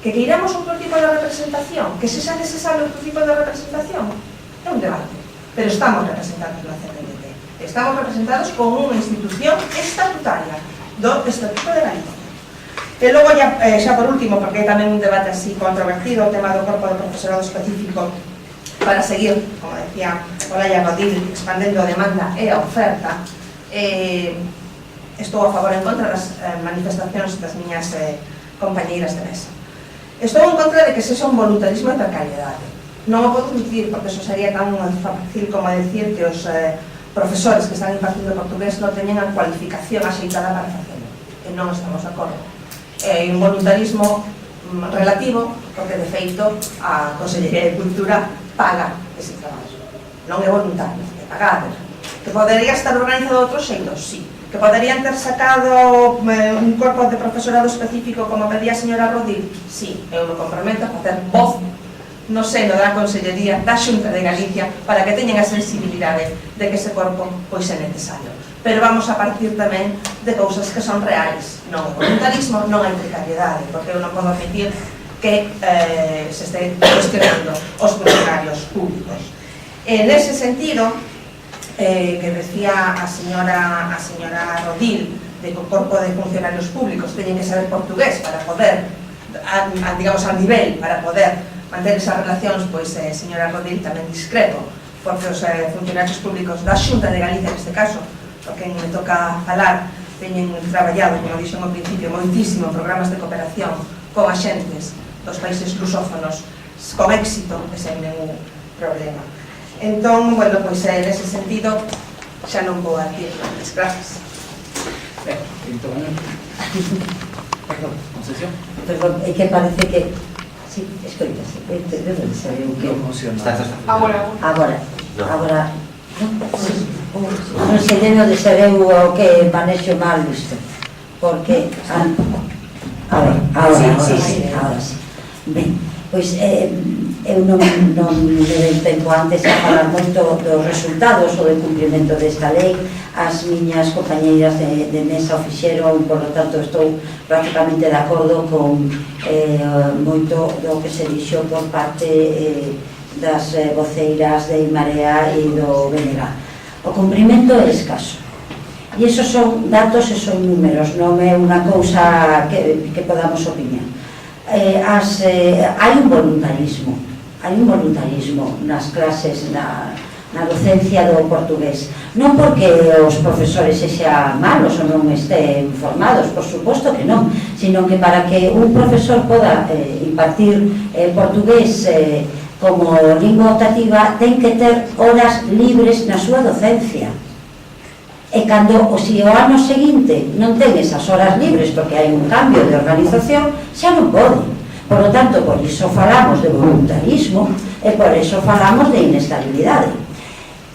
Que queiramos outro tipo de representación, que sexa necesario outro tipo de representación, é un debate, pero estamos representados na CPLP. Estamos representados con unha institución estatutaria do Estatuto de Galicia. E logo, xa por último, porque é tamén un debate así controvertido, o tema do corpo de profesorado específico, para seguir, como decía Olaya Rodil, expandendo a demanda e a oferta, estou a favor e en contra das manifestacións das miñas compañeiras de mesa. Estou en contra de que sexa un voluntarismo e precariedade. Non o podo dicir, porque eso sería tan fácil como decir que os profesores que están impartindo portugués non teñen a cualificación axeitada para facelo, e non estamos de acordo. É un voluntarismo relativo, porque de feito a Consellería de Cultura paga ese traballo, non é voluntario, é pagado. Que podería estar organizado de outro xeito, sí. Que poderían ter sacado un corpo de profesorado específico como pedía a señora Rodil, sí. Eu me comprometo a facer voz no seno da Consellería da Xunta de Galicia para que teñen a sensibilidade de que ese corpo pois é necesario. Pero vamos a partir tamén de cousas que son reais, non hai voluntarismo, non hai precariedade, porque eu non podo admitir que se este cuestionando os funcionarios públicos. Nese sentido, que decía a señora Rodil, de que o corpo de funcionarios públicos teñen que saber portugués para poder, digamos, a nivel, para poder manter esas relacións, pois, señora Rodil, tamén discrepo, porque os funcionarios públicos da Xunta de Galicia, neste caso, porque me toca falar, teñen traballado, como dixen ao principio, moitísimo programas de cooperación con axentes dos países lusófonos con éxito e sen ningún problema. Entón, bueno, pois nese sentido xa non vou a decir máis. Gracias. Entón, perdón, Concesión. Perdón, é que parece que... Sí, escoitase, debe ser o que... Agora. Non sei debe de ser eu o que manexo mal isto, porque... Agora sí. Ben, pois eu non levei tempo antes a falar moito dos resultados ou do cumprimento desta lei. As miñas compañeiras de mesa o fixeron, por lo tanto estou prácticamente de acordo con moito do que se dixo por parte das voceiras de Marea e do BNG. O cumprimento é escaso. E esos son datos e son números, non é unha cousa que podamos opinar. Hai un voluntarismo nas clases, na docencia do portugués. Non porque os profesores sexan malos ou non estén formados, por suposto que non, sino que para que un profesor poda impartir portugués como lingua optativa ten que ter horas libres na súa docencia. E cando o ano seguinte non ten esas horas libres porque hai un cambio de organización, xa non pode. Por lo tanto, por iso falamos de voluntarismo e por iso falamos de inestabilidade.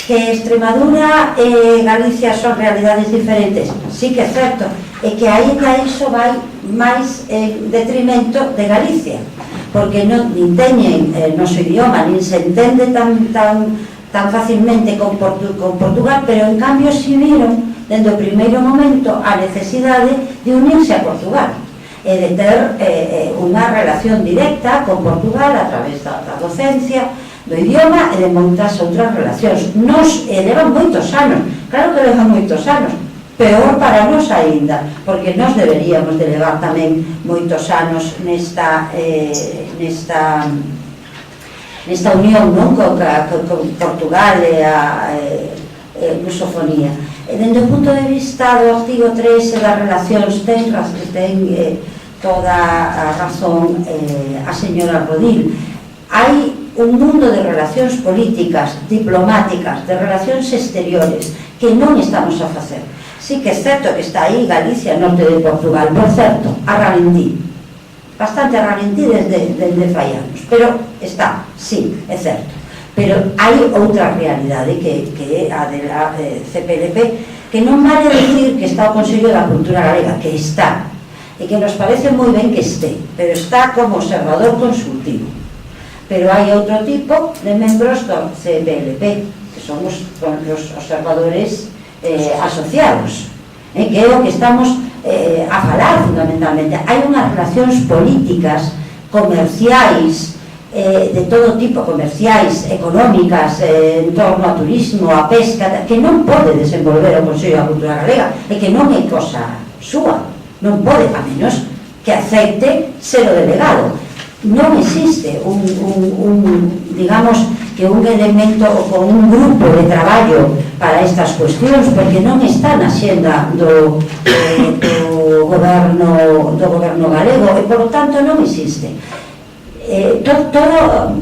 Que Extremadura e Galicia son realidades diferentes, sí que é certo, e que ainda iso vai máis en detrimento de Galicia, porque non teñen noso idioma, nin se entende tan facilmente con Portugal, pero en cambio si viron, dende o primeiro momento, a necesidade de unirse a Portugal e de ter unha relación directa con Portugal a través da docencia, do idioma e de moitas outras relacións. Nos levan moitos anos, claro que levan moitos anos, peor para nós aínda, porque nós deberíamos de levar tamén moitos anos nesta unión, non, con Portugal e a lusofonía. Dende o punto de vista do artigo 3 das relacións, ten toda a razón a señora Rodil. Hai un mundo de relacións políticas, diplomáticas, de relacións exteriores que non estamos a facer. Sí que é certo que está aí Galicia, norte de Portugal, por certo, a ralentí, bastante a ralentí desde fai anos, pero está, sí, é certo. Pero hai outra realidade que é a de la CPLP, que non vale decir que está o Consello da Cultura Galega, que está, e que nos parece moi ben que este, pero está como observador consultivo. pero hai outro tipo de membros do CPLP, que son os observadores asociados, que é o que estamos a falar fundamentalmente. Hai unhas relacións políticas, comerciais, de todo tipo, comerciais, económicas, en torno ao turismo, a pesca, que non pode desenvolver o Consello da Cultura Galega, e que non é cosa súa, non pode, a menos que acepte ser o delegado. Non existe digamos, que un elemento con un grupo de traballo para estas cuestións, porque non está na xenda do goberno galego, e, por lo tanto, non existe. Todo,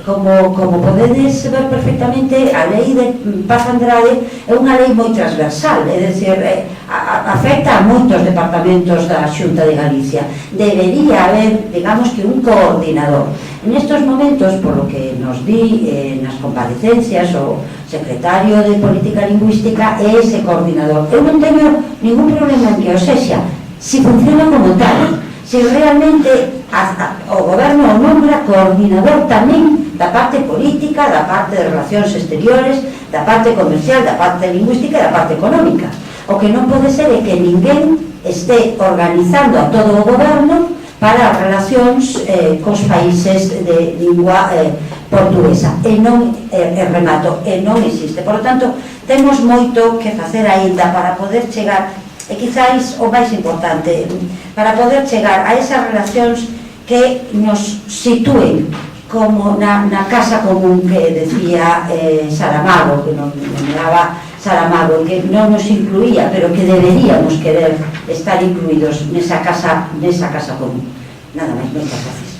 como podedes ver perfectamente, a lei de Paz Andrade é unha lei moi transversal, é dicir, afecta a moitos departamentos da Xunta de Galicia. Debería haber, digamos, que un coordinador. En estos momentos, por lo que nos di nas comparecencias, o secretario de Política Lingüística é ese coordinador. Eu non teño ningún problema en que o sexa, si funciona como tal, si realmente o goberno o nombra coordinador tamén da parte política, da parte de relacións exteriores, da parte comercial, da parte lingüística e da parte económica. O que non pode ser é que ninguén este organizando a todo o goberno para as relacións cos países de lingua portuguesa. E non, remato, non existe. Por lo tanto, temos moito que facer aínda para poder chegar, e quizáis o máis importante, para poder chegar a esas relacións que nos sitúen como na casa común que decía Saramago, que nomeaba Saramago, que non nos incluía, pero que deberíamos querer estar incluídos nesa casa común. Nada máis, moitas gracias.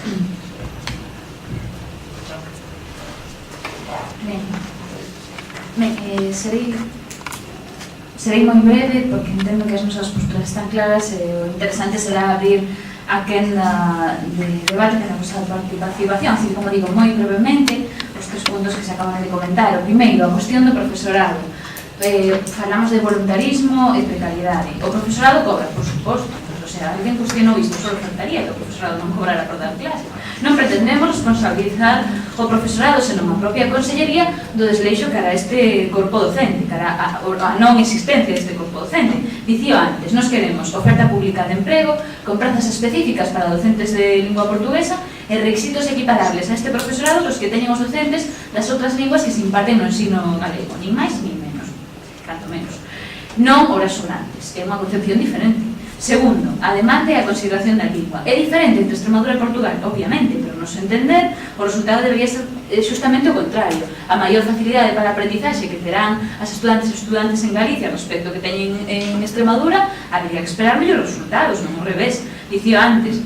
Serei moi breve, porque entendo que as nosas posturas están claras, e o interesante será abrir a quenda de debate que temos a participación, así como digo moi brevemente os tres puntos que se acaban de comentar. O primeiro, a cuestión do profesorado. Falamos de voluntarismo e precariedade. O profesorado cobra, por suposto, o sea, alguén cuestionou isto, só faltaría que o profesorado non cobrara por dar clase. Non pretendemos responsabilizar o profesorado, senón a propia consellería, do desleixo cara a este corpo docente, cara a non existencia deste corpo docente. Dicío antes, nos queremos oferta pública de emprego con prazas específicas para docentes de lingua portuguesa e requisitos equiparables a este profesorado dos que teñen os docentes das outras linguas que se imparten no ensino galego, nin máis nin menos, canto menos. Non horas sobrantes, é unha concepción diferente. Segundo, a demanda e a consideración da lingua. É diferente entre Extremadura e Portugal, obviamente, pero no se entender, o resultado debería ser justamente o contrario. A maior facilidade para a aprendizaxe que terán as estudantes e estudantes en Galicia respecto que teñen en Extremadura, habería que esperar mellores resultados, non ao revés. Dicía antes,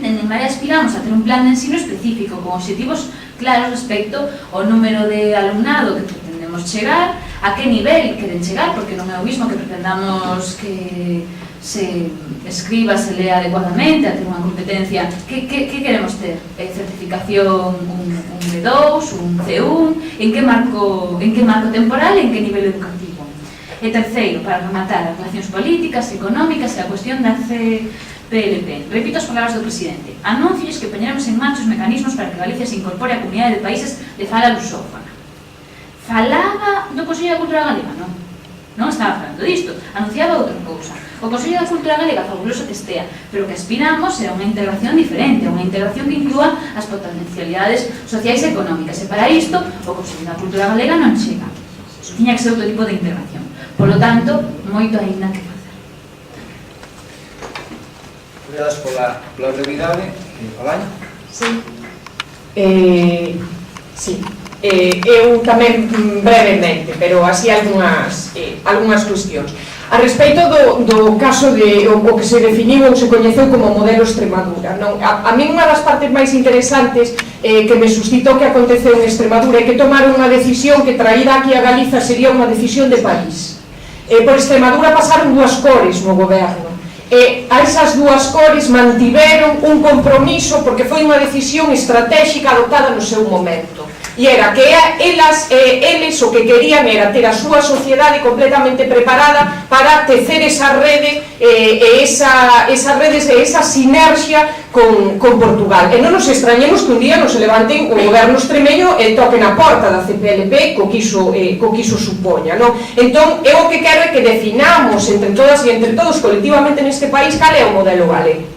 en Marea aspiramos a ter un plan de ensino específico con obxectivos claros respecto ao número de alumnado que pretendemos chegar, a que nivel queren chegar, porque non é o mismo que pretendamos que se escriba, se lea adecuadamente, a ter unha competencia. Que queremos ter? Certificación un B2, un C1, en que marco temporal e en que nivel educativo? E terceiro, para rematar, as relacións políticas, económicas e a cuestión da CPLP. Repito as palabras do presidente: anúncios que poñeremos en marcha os mecanismos para que Galicia se incorpore a comunidade de países de fala lusófona. Falaba do Consello da Cultura Galega? Non estaba falando disto, anunciaba outra cousa. O Consello da Cultura Galega, fabuloso que estea, pero que aspiramos é unha integración diferente, unha integración que inclúa as potencialidades sociais e económicas, e para isto o Consello da Cultura Galega non chega. Tiña que ser outro tipo de integración. Por lo tanto, moito aínda que facer. Obrigadas pola brevidade. Alain? Sí. Sí. Eu tamén brevemente, pero así algunhas cuestións. A respecto do caso de o que se definiu ou se coñeceu como modelo Extremadura, a mí unha das partes máis interesantes que me suscitou que aconteceu en Extremadura é que tomaron unha decisión que traída aquí a Galiza sería unha decisión de país. Por Extremadura pasaron dúas cores no goberno, e a esas dúas cores mantiveron un compromiso porque foi unha decisión estratégica adoptada no seu momento. e era que eles o que querían era ter a súa sociedade completamente preparada para tecer esa rede e esa sinerxia con Portugal. E non nos extrañemos que un día nos levanten o goberno extremeño e toquen a porta da CPLP co que iso supoña, non? Entón, eu o que quero é que definamos entre todas e entre todos colectivamente neste país cal é o modelo galego.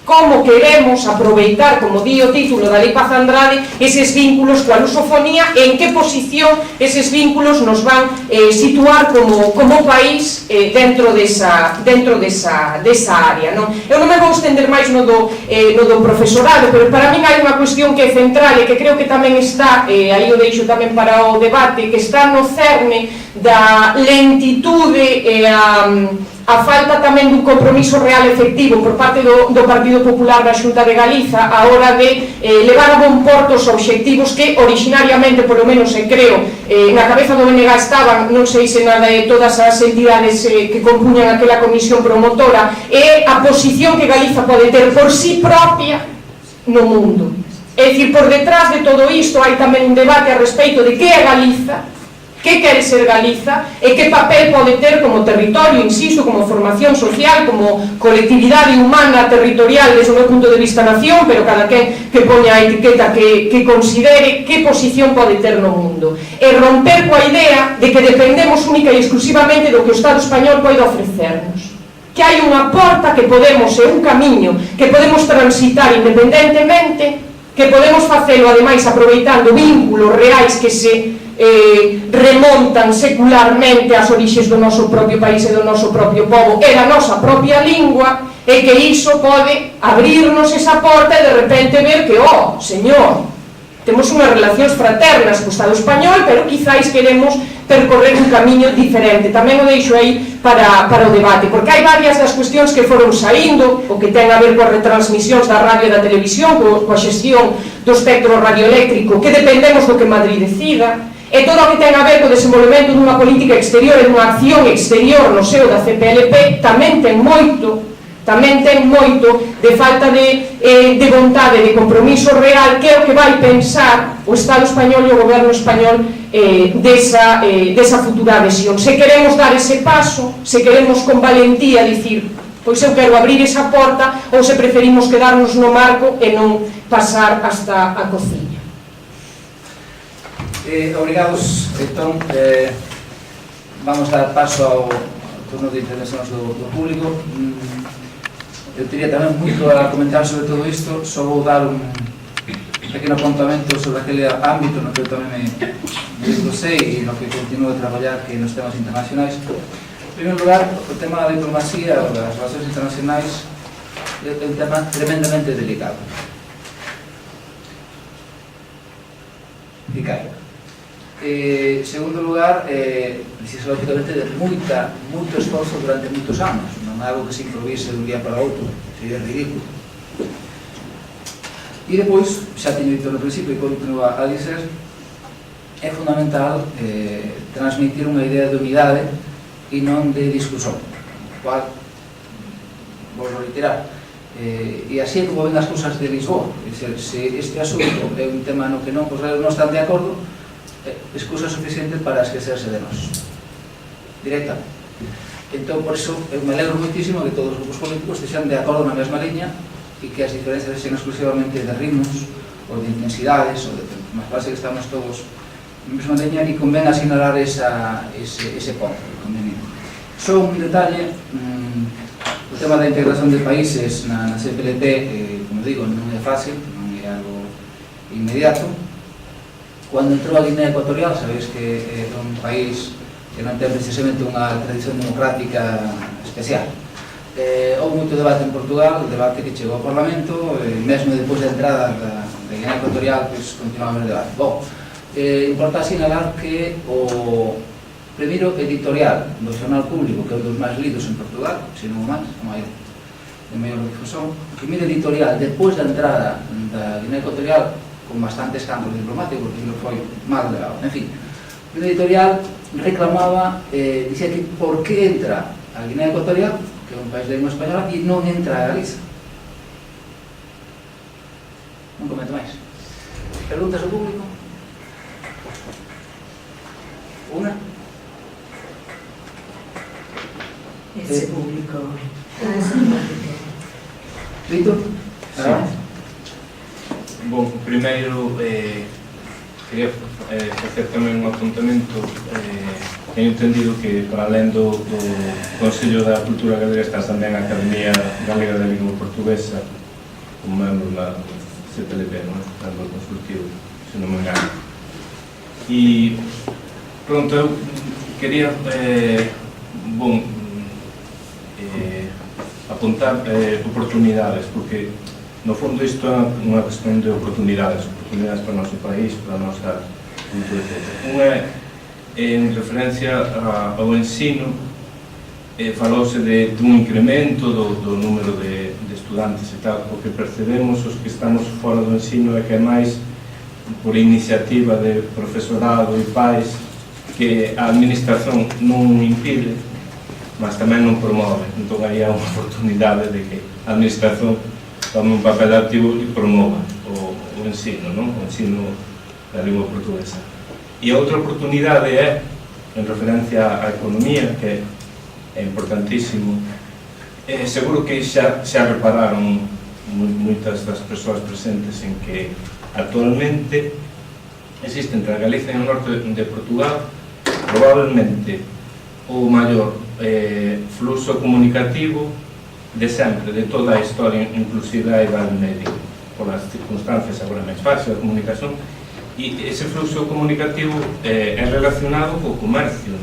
Como queremos aproveitar, como di o título da Lei Paz Andrade, eses vínculos coa lusofonía e en que posición eses vínculos nos van situar como país dentro desa área, non? Eu non me vou estender máis no do profesorado, pero para min hai unha cuestión que é central e que creo que tamén está, aí o deixo tamén para o debate, que está no cerne da lentitude e a falta tamén dun compromiso real efectivo por parte do Partido Popular da Xunta de Galiza a hora de levar a bon porto os obxectivos que originariamente, polo menos creo, na cabeza do BNG estaban, non sei se nada de todas as entidades que compuñan aquela comisión promotora, e a posición que Galiza pode ter por sí propia no mundo. É dicir, por detrás de todo isto hai tamén un debate a respeito de que é Galiza, que quere ser Galiza e que papel pode ter como territorio, insisto, como formación social, como colectividade humana territorial desde o meu punto de vista nación, pero cada quen que poña a etiqueta que considere que posición pode ter no mundo. E romper coa idea de que dependemos única e exclusivamente do que o Estado español pode ofrecernos. Que hai unha porta que podemos, e un camiño que podemos transitar independentemente, que podemos facelo ademais aproveitando vínculos reais que se remontan secularmente ás orixes do noso propio país e do noso propio povo e da nosa propia lingua, e que iso pode abrirnos esa porta e de repente ver que, señor, temos unhas relacións fraternas co Estado español, pero quizáis queremos percorrer un camiño diferente. Tamén o deixo aí para o debate, porque hai varias das cuestións que foron saindo, o que ten a ver coas retransmisións da radio e da televisión, coa xestión do espectro radioeléctrico, que dependemos do que Madrid decida, e todo o que ten a ver co desenvolvemento dunha política exterior e dunha acción exterior no seo da CPLP tamén ten moito de falta de vontade, de compromiso real, que é o que vai pensar o Estado español e o goberno español desa futura adhesión. Se queremos dar ese paso, se queremos con valentía dicir, pois eu quero abrir esa porta, ou se preferimos quedarnos no marco e non pasar hasta a cociña. Obrigados, entón, vamos a dar paso ao turno de intervencións do público. Eu teria tamén moito a comentar sobre todo isto, só vou dar un pequeno apuntamento sobre aquele ámbito no que eu tamén me desglosei e no que continuo a traballar, que nos temas internacionais. En primeiro lugar, o tema da diplomacia ou das relacións internacionais é un tema tremendamente delicado. E caiga. Segundo lugar, precisa lógicamente de moito esforzo durante moitos anos, non é algo que se improvise dun día para outro, sería ridículo. E depois, xa teño dito no principio e continuo a dizer, é fundamental transmitir unha idea de unidade e non de discusión, cual vou reiterar. E así é como ven as cousas de Lisboa. Se este asunto é un tema no que non están de acordo, excusa suficiente para esquecerse de nós directamente. Entón, por iso, eu me alegro moitísimo que todos os grupos políticos estexan de acordo na mesma liña e que as diferencias sexan exclusivamente de ritmos ou de intensidades ou de tempo, mas parece que estamos todos na mesma liña e convén asinalar ese ponto conveniente. Só un detalle, o tema da integración de países na CPLP, como digo, non é fácil, non é algo inmediato. Cando entrou a Guinea Ecuatorial, sabéis que é un país que non ten precisamente unha tradición democrática especial. Houve moito debate en Portugal, o debate que chegou ao Parlamento, mesmo depois da entrada da Guinea Ecuatorial, pois continuaba o debate. Bom, importa asinalar que o primeiro editorial do Xornal Público, que é un dos máis lidos en Portugal, se non o máis, de maior difusión, o primeiro editorial, depois da entrada da Guinea Ecuatorial, con bastante escándalo diplomático, porque non foi mal levado. En fin, o editorial reclamaba, dicía que por que entra a Guinea Ecuatorial, que é un país de lingua española, e non entra a Galiza. Non comento máis. Preguntas ao público? Unha? Ese público. Víctor? Bon, primeiro quería facer tamén un apuntamento. Teño entendido que para alén do Consello da Cultura Galega está tamén a Academia Galega da Lingua Portuguesa como membro da CPLP, non? Membro consultivo, se non me engano. E pronto, eu quería apuntar oportunidades, porque no fondo isto é unha cuestión de oportunidades para o noso país, para a nosa cultura, etc. Unha en referencia ao ensino, falouse dun incremento do número de estudantes e tal. O que percebemos os que estamos fora do ensino é que é máis por iniciativa de profesorado e pais, que a administración non impide, mas tamén non promove. Entón aí há unha oportunidade de que a administración tome un papel activo e promova o ensino, non? O ensino da lingua portuguesa. E a outra oportunidade é, en referencia á economía, que é importantísimo. Seguro que xa repararon moitas das persoas presentes en que actualmente existe entre a Galicia e o norte de Portugal probablemente o maior fluxo comunicativo de sempre, de toda a historia, inclusive a Idade Media, polas circunstancias agora máis fácil da comunicación. E ese fluxo comunicativo é relacionado co comercio,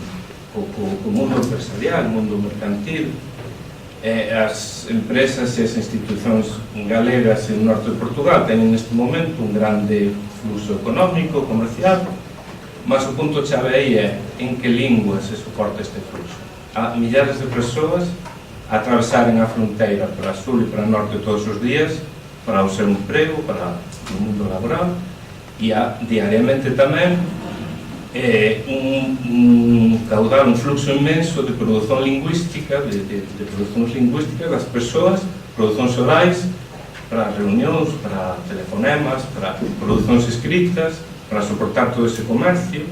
co mundo empresarial, mundo mercantil. As empresas e as institucións galegas no norte de Portugal teñen neste momento un grande fluxo económico, comercial, mas o punto chave aí é en que lingua se soporta este fluxo. Há millares de persoas a atravesaren a fronteira para sur e para norte todos os días para o seu emprego, para o mundo laboral, e há diariamente tamén un caudal, un fluxo inmenso de produción lingüística, de producións lingüísticas das persoas, producións orais, para reunións, para telefonemas, para producións escritas, para soportar todo ese comercio,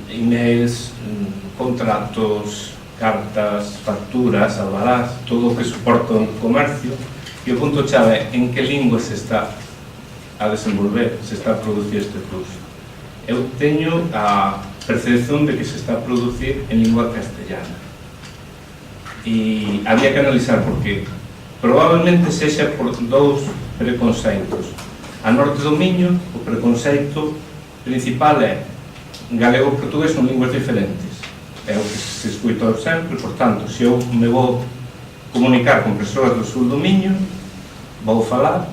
emails, contratos, cartas, facturas, albarás, todo o que soporta o comercio. E o punto chave en que lingua se está a desenvolver, se está a producir este fluxo. Eu teño a percepción de que se está a producir en lingua castellana. E había que analizar por qué. Probablemente sexa por dous preconceitos. A norte do Miño, o preconceito principal é galego e portugués son linguas diferentes. É o que se escutou sempre, por tanto, se eu me vou comunicar con persoas do sul do Miño, vou falar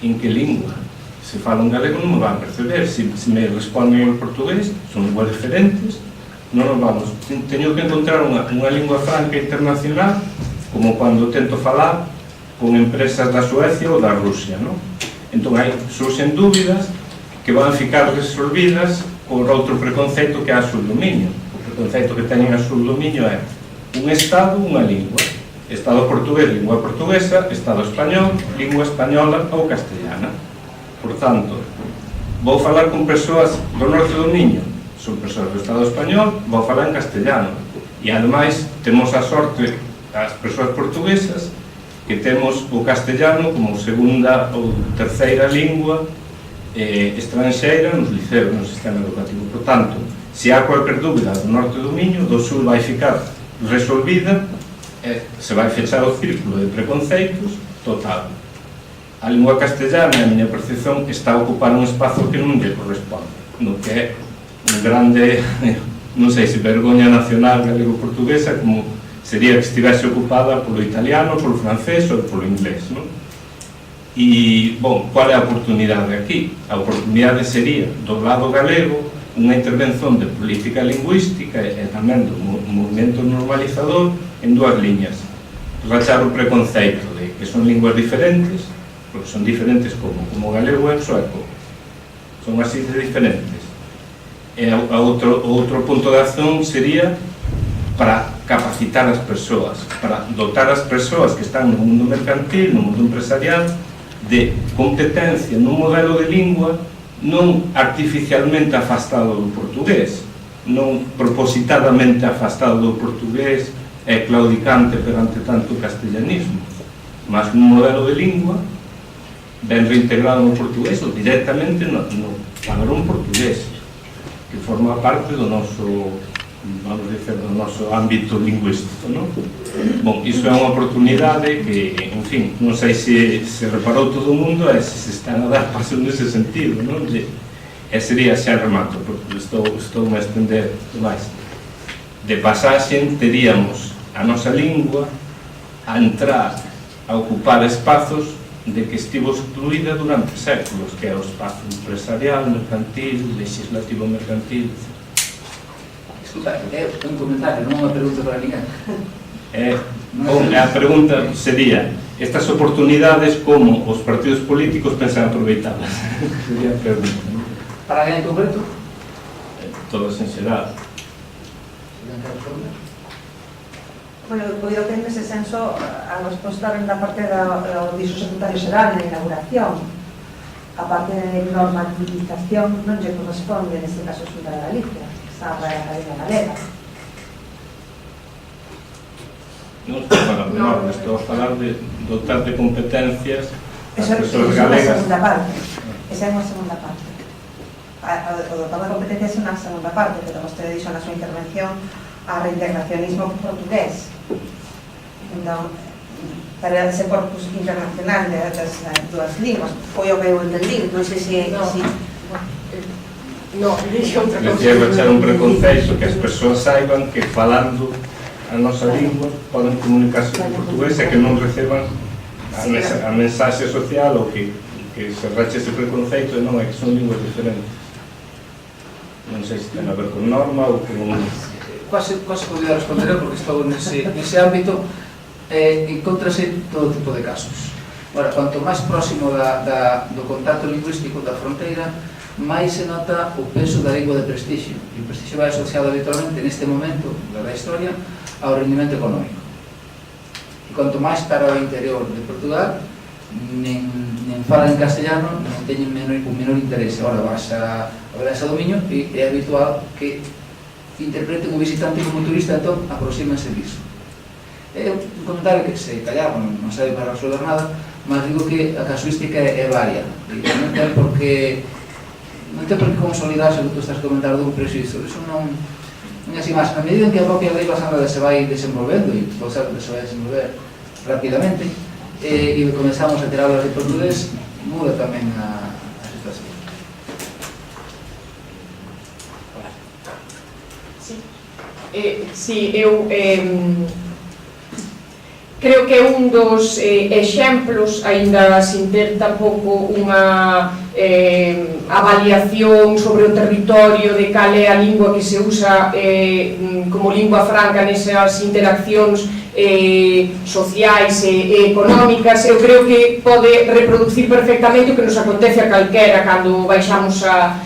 en que lingua. Se falo en galego non me van perceber, se me responden en portugués, son linguas diferentes, non nos vamos. Teño que encontrar unha lingua franca internacional, como cando tento falar con empresas da Suecia ou da Rusia, non? Entón aí surxen dúbidas que van ficar resolvidas por outro preconceito que é a sul do Miño. O preconceito que teñen a sul do Miño é un estado, unha lingua. Estado portugués, lingua portuguesa, Estado español, lingua española ou castellana. Por tanto, vou falar con persoas do norte do Miño, son persoas do Estado español, vou falar en castellano. E ademais, temos a sorte, as persoas portuguesas, que temos o castellano como segunda ou terceira lingua estranxeira nos liceos, no sistema educativo. Por tanto, se há cualquier dúbida do norte do Miño, do sul vai ficar resolvida, se vai fechar o círculo de preconceitos total. A lingua castellana, a miña percepción, está a ocupar un espazo que non lle corresponde, no que é un grande, non sei se vergoña nacional galego-portuguesa, como sería que estivese ocupada polo italiano, polo francés ou polo inglés, non? E, bom, qual é a oportunidade aquí? A oportunidade sería, do lado galego, unha intervención de política lingüística e tamén do movimento normalizador en dúas liñas. Rachar o preconceito de que son linguas diferentes, porque son diferentes como galego e sueco, son así de diferentes. E outro punto de acción sería para capacitar as persoas, para dotar as persoas que están no mundo mercantil, no mundo empresarial, de competencia nun modelo de lingua non artificialmente afastado do portugués, non propositadamente afastado do portugués e claudicante perante tanto castellanismo, mas un modelo de lingua ben reintegrado no portugués ou directamente no padrón portugués, que forma parte do noso, vamos dizer, do noso ámbito lingüístico, non? Bon, iso é unha oportunidade que, en fin, non sei se reparou todo o mundo e se están a dar pasos nese sentido, non? E sería xa remato, porque estou a estender máis. De pasaxe teríamos a nosa lingua a entrar a ocupar espazos de que estivo excluída durante séculos, que é o espazo empresarial, mercantil, legislativo mercantil, etc. Disculpa, é un comentario, non unha pregunta para ninguén. A pregunta sería: estas oportunidades, como os partidos políticos pensan aproveitarlas? Sería a pregunta. Para alguén en concreto? Todos en xeral. Bueno, eu que nese senso a resposta ven da parte do dixo secretario xeral na inauguración. A parte de normativización non lle corresponde neste caso a Xunta de Galicia, está a Academia Galega. Non estou a falar de normas, estou a falar de dotar de competencias as persoas Esa é galegas. a segunda parte. Esa é unha segunda parte. O dotar de competencias é unha segunda parte, pero vostede dixo na súa intervención a reintegracionismo portugués. Entón, para ese corpus internacional das dúas linguas, foi o que eu entendí, non sei se... No, dixo outra cousa. Decía echar un preconceito que as persoas saiban que falando a nosa lingua poden comunicarse en portugués e que non receban a mensaxe social ou que se rache ese preconceito e non é que son linguas diferentes. Non sei se ten a ver con norma ou con... Quase podía responder eu, porque estou nese ámbito, encontrase todo tipo de casos. Ora, quanto máis próximo do contacto lingüístico da fronteira, máis se nota o peso da lingua de prestixio. E o prestixio vai asociado habitualmente neste momento da historia ao rendimento económico. E quanto máis para o interior de Portugal, nen falan en castellano, non teñen un menor interese. Ora vas a Belas do Miño e é habitual que interpreten o visitante como turista, entón aproxímense disso. É un comentario que se callar, non sabe para resolver nada, mas digo que a casuística é varia. Non ten por que consolidarse o que tú estás a comentar dun prejuízo. Iso non é así máis. A medida en que a propia lei basada se vai desenvolvendo, e pode ser que se vai desenvolver rapidamente, e comenzamos a ter aulas de portugués, muda tamén a situación. Sí, eu creo que é un dos exemplos, aínda sin ter tampouco unha avaliación sobre o territorio de cal é a lingua que se usa como lingua franca nesas interaccións sociais e económicas. Eu creo que pode reproducir perfectamente o que nos acontece a calquera cando baixamos a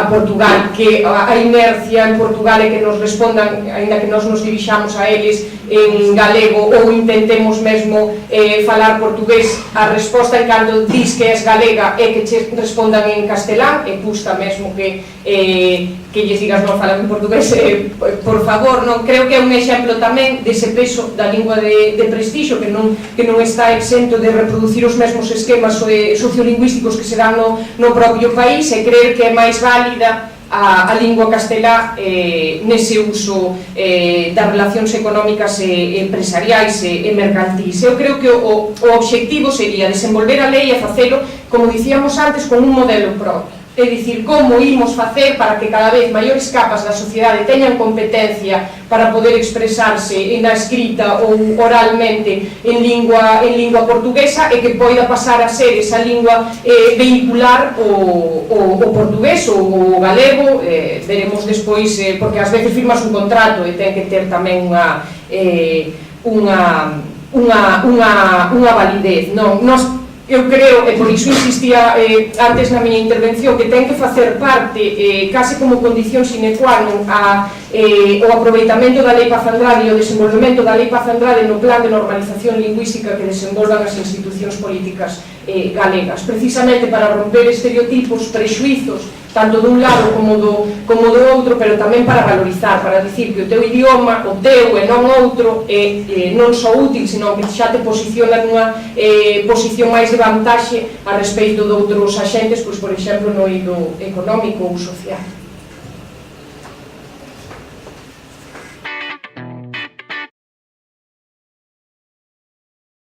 Portugal, que a inercia en Portugal é que nos respondan, aínda que nos dirixamos a eles en galego ou intentemos mesmo falar portugués, a resposta en cando dis que és galega é que che respondan en castelán, e custa mesmo que lles digas non falan en portugués, por favor. Non creo que é un exemplo tamén dese peso da lingua de prestixio que non está exento de reproducir os mesmos esquemas sociolingüísticos que se dan no propio país, e creer que é máis válida a lingua castelá nese uso das relacións económicas e empresariais e mercantis. Eu creo que o obxectivo sería desenvolver a lei e facelo, como dicíamos antes, con un modelo propio. É dicir, como imos facer para que cada vez maiores capas da sociedade teñan competencia para poder expresarse na escrita ou oralmente en lingua portuguesa, e que poida pasar a ser esa lingua vehicular o portugués ou o galego. Veremos despois, porque ás veces firmas un contrato e ten que ter tamén unha validez. Non, nós eu creo, e por iso insistía antes na miña intervención, que ten que facer parte, case como condición sine qua non, o aproveitamento da Lei Paz Andrade e o desenvolvemento da Lei Paz Andrade no plan de normalización lingüística que desenvolvan as institucións políticas galegas, precisamente para romper estereotipos, prexuizos, tanto dun lado como do outro, pero tamén para valorizar, para dicir que o teu idioma, o teu e non outro, é non só útil, senón que xa te posiciona nunha posición máis de vantaxe a respeito de outros axentes, pois, por exemplo, no eido económico ou social.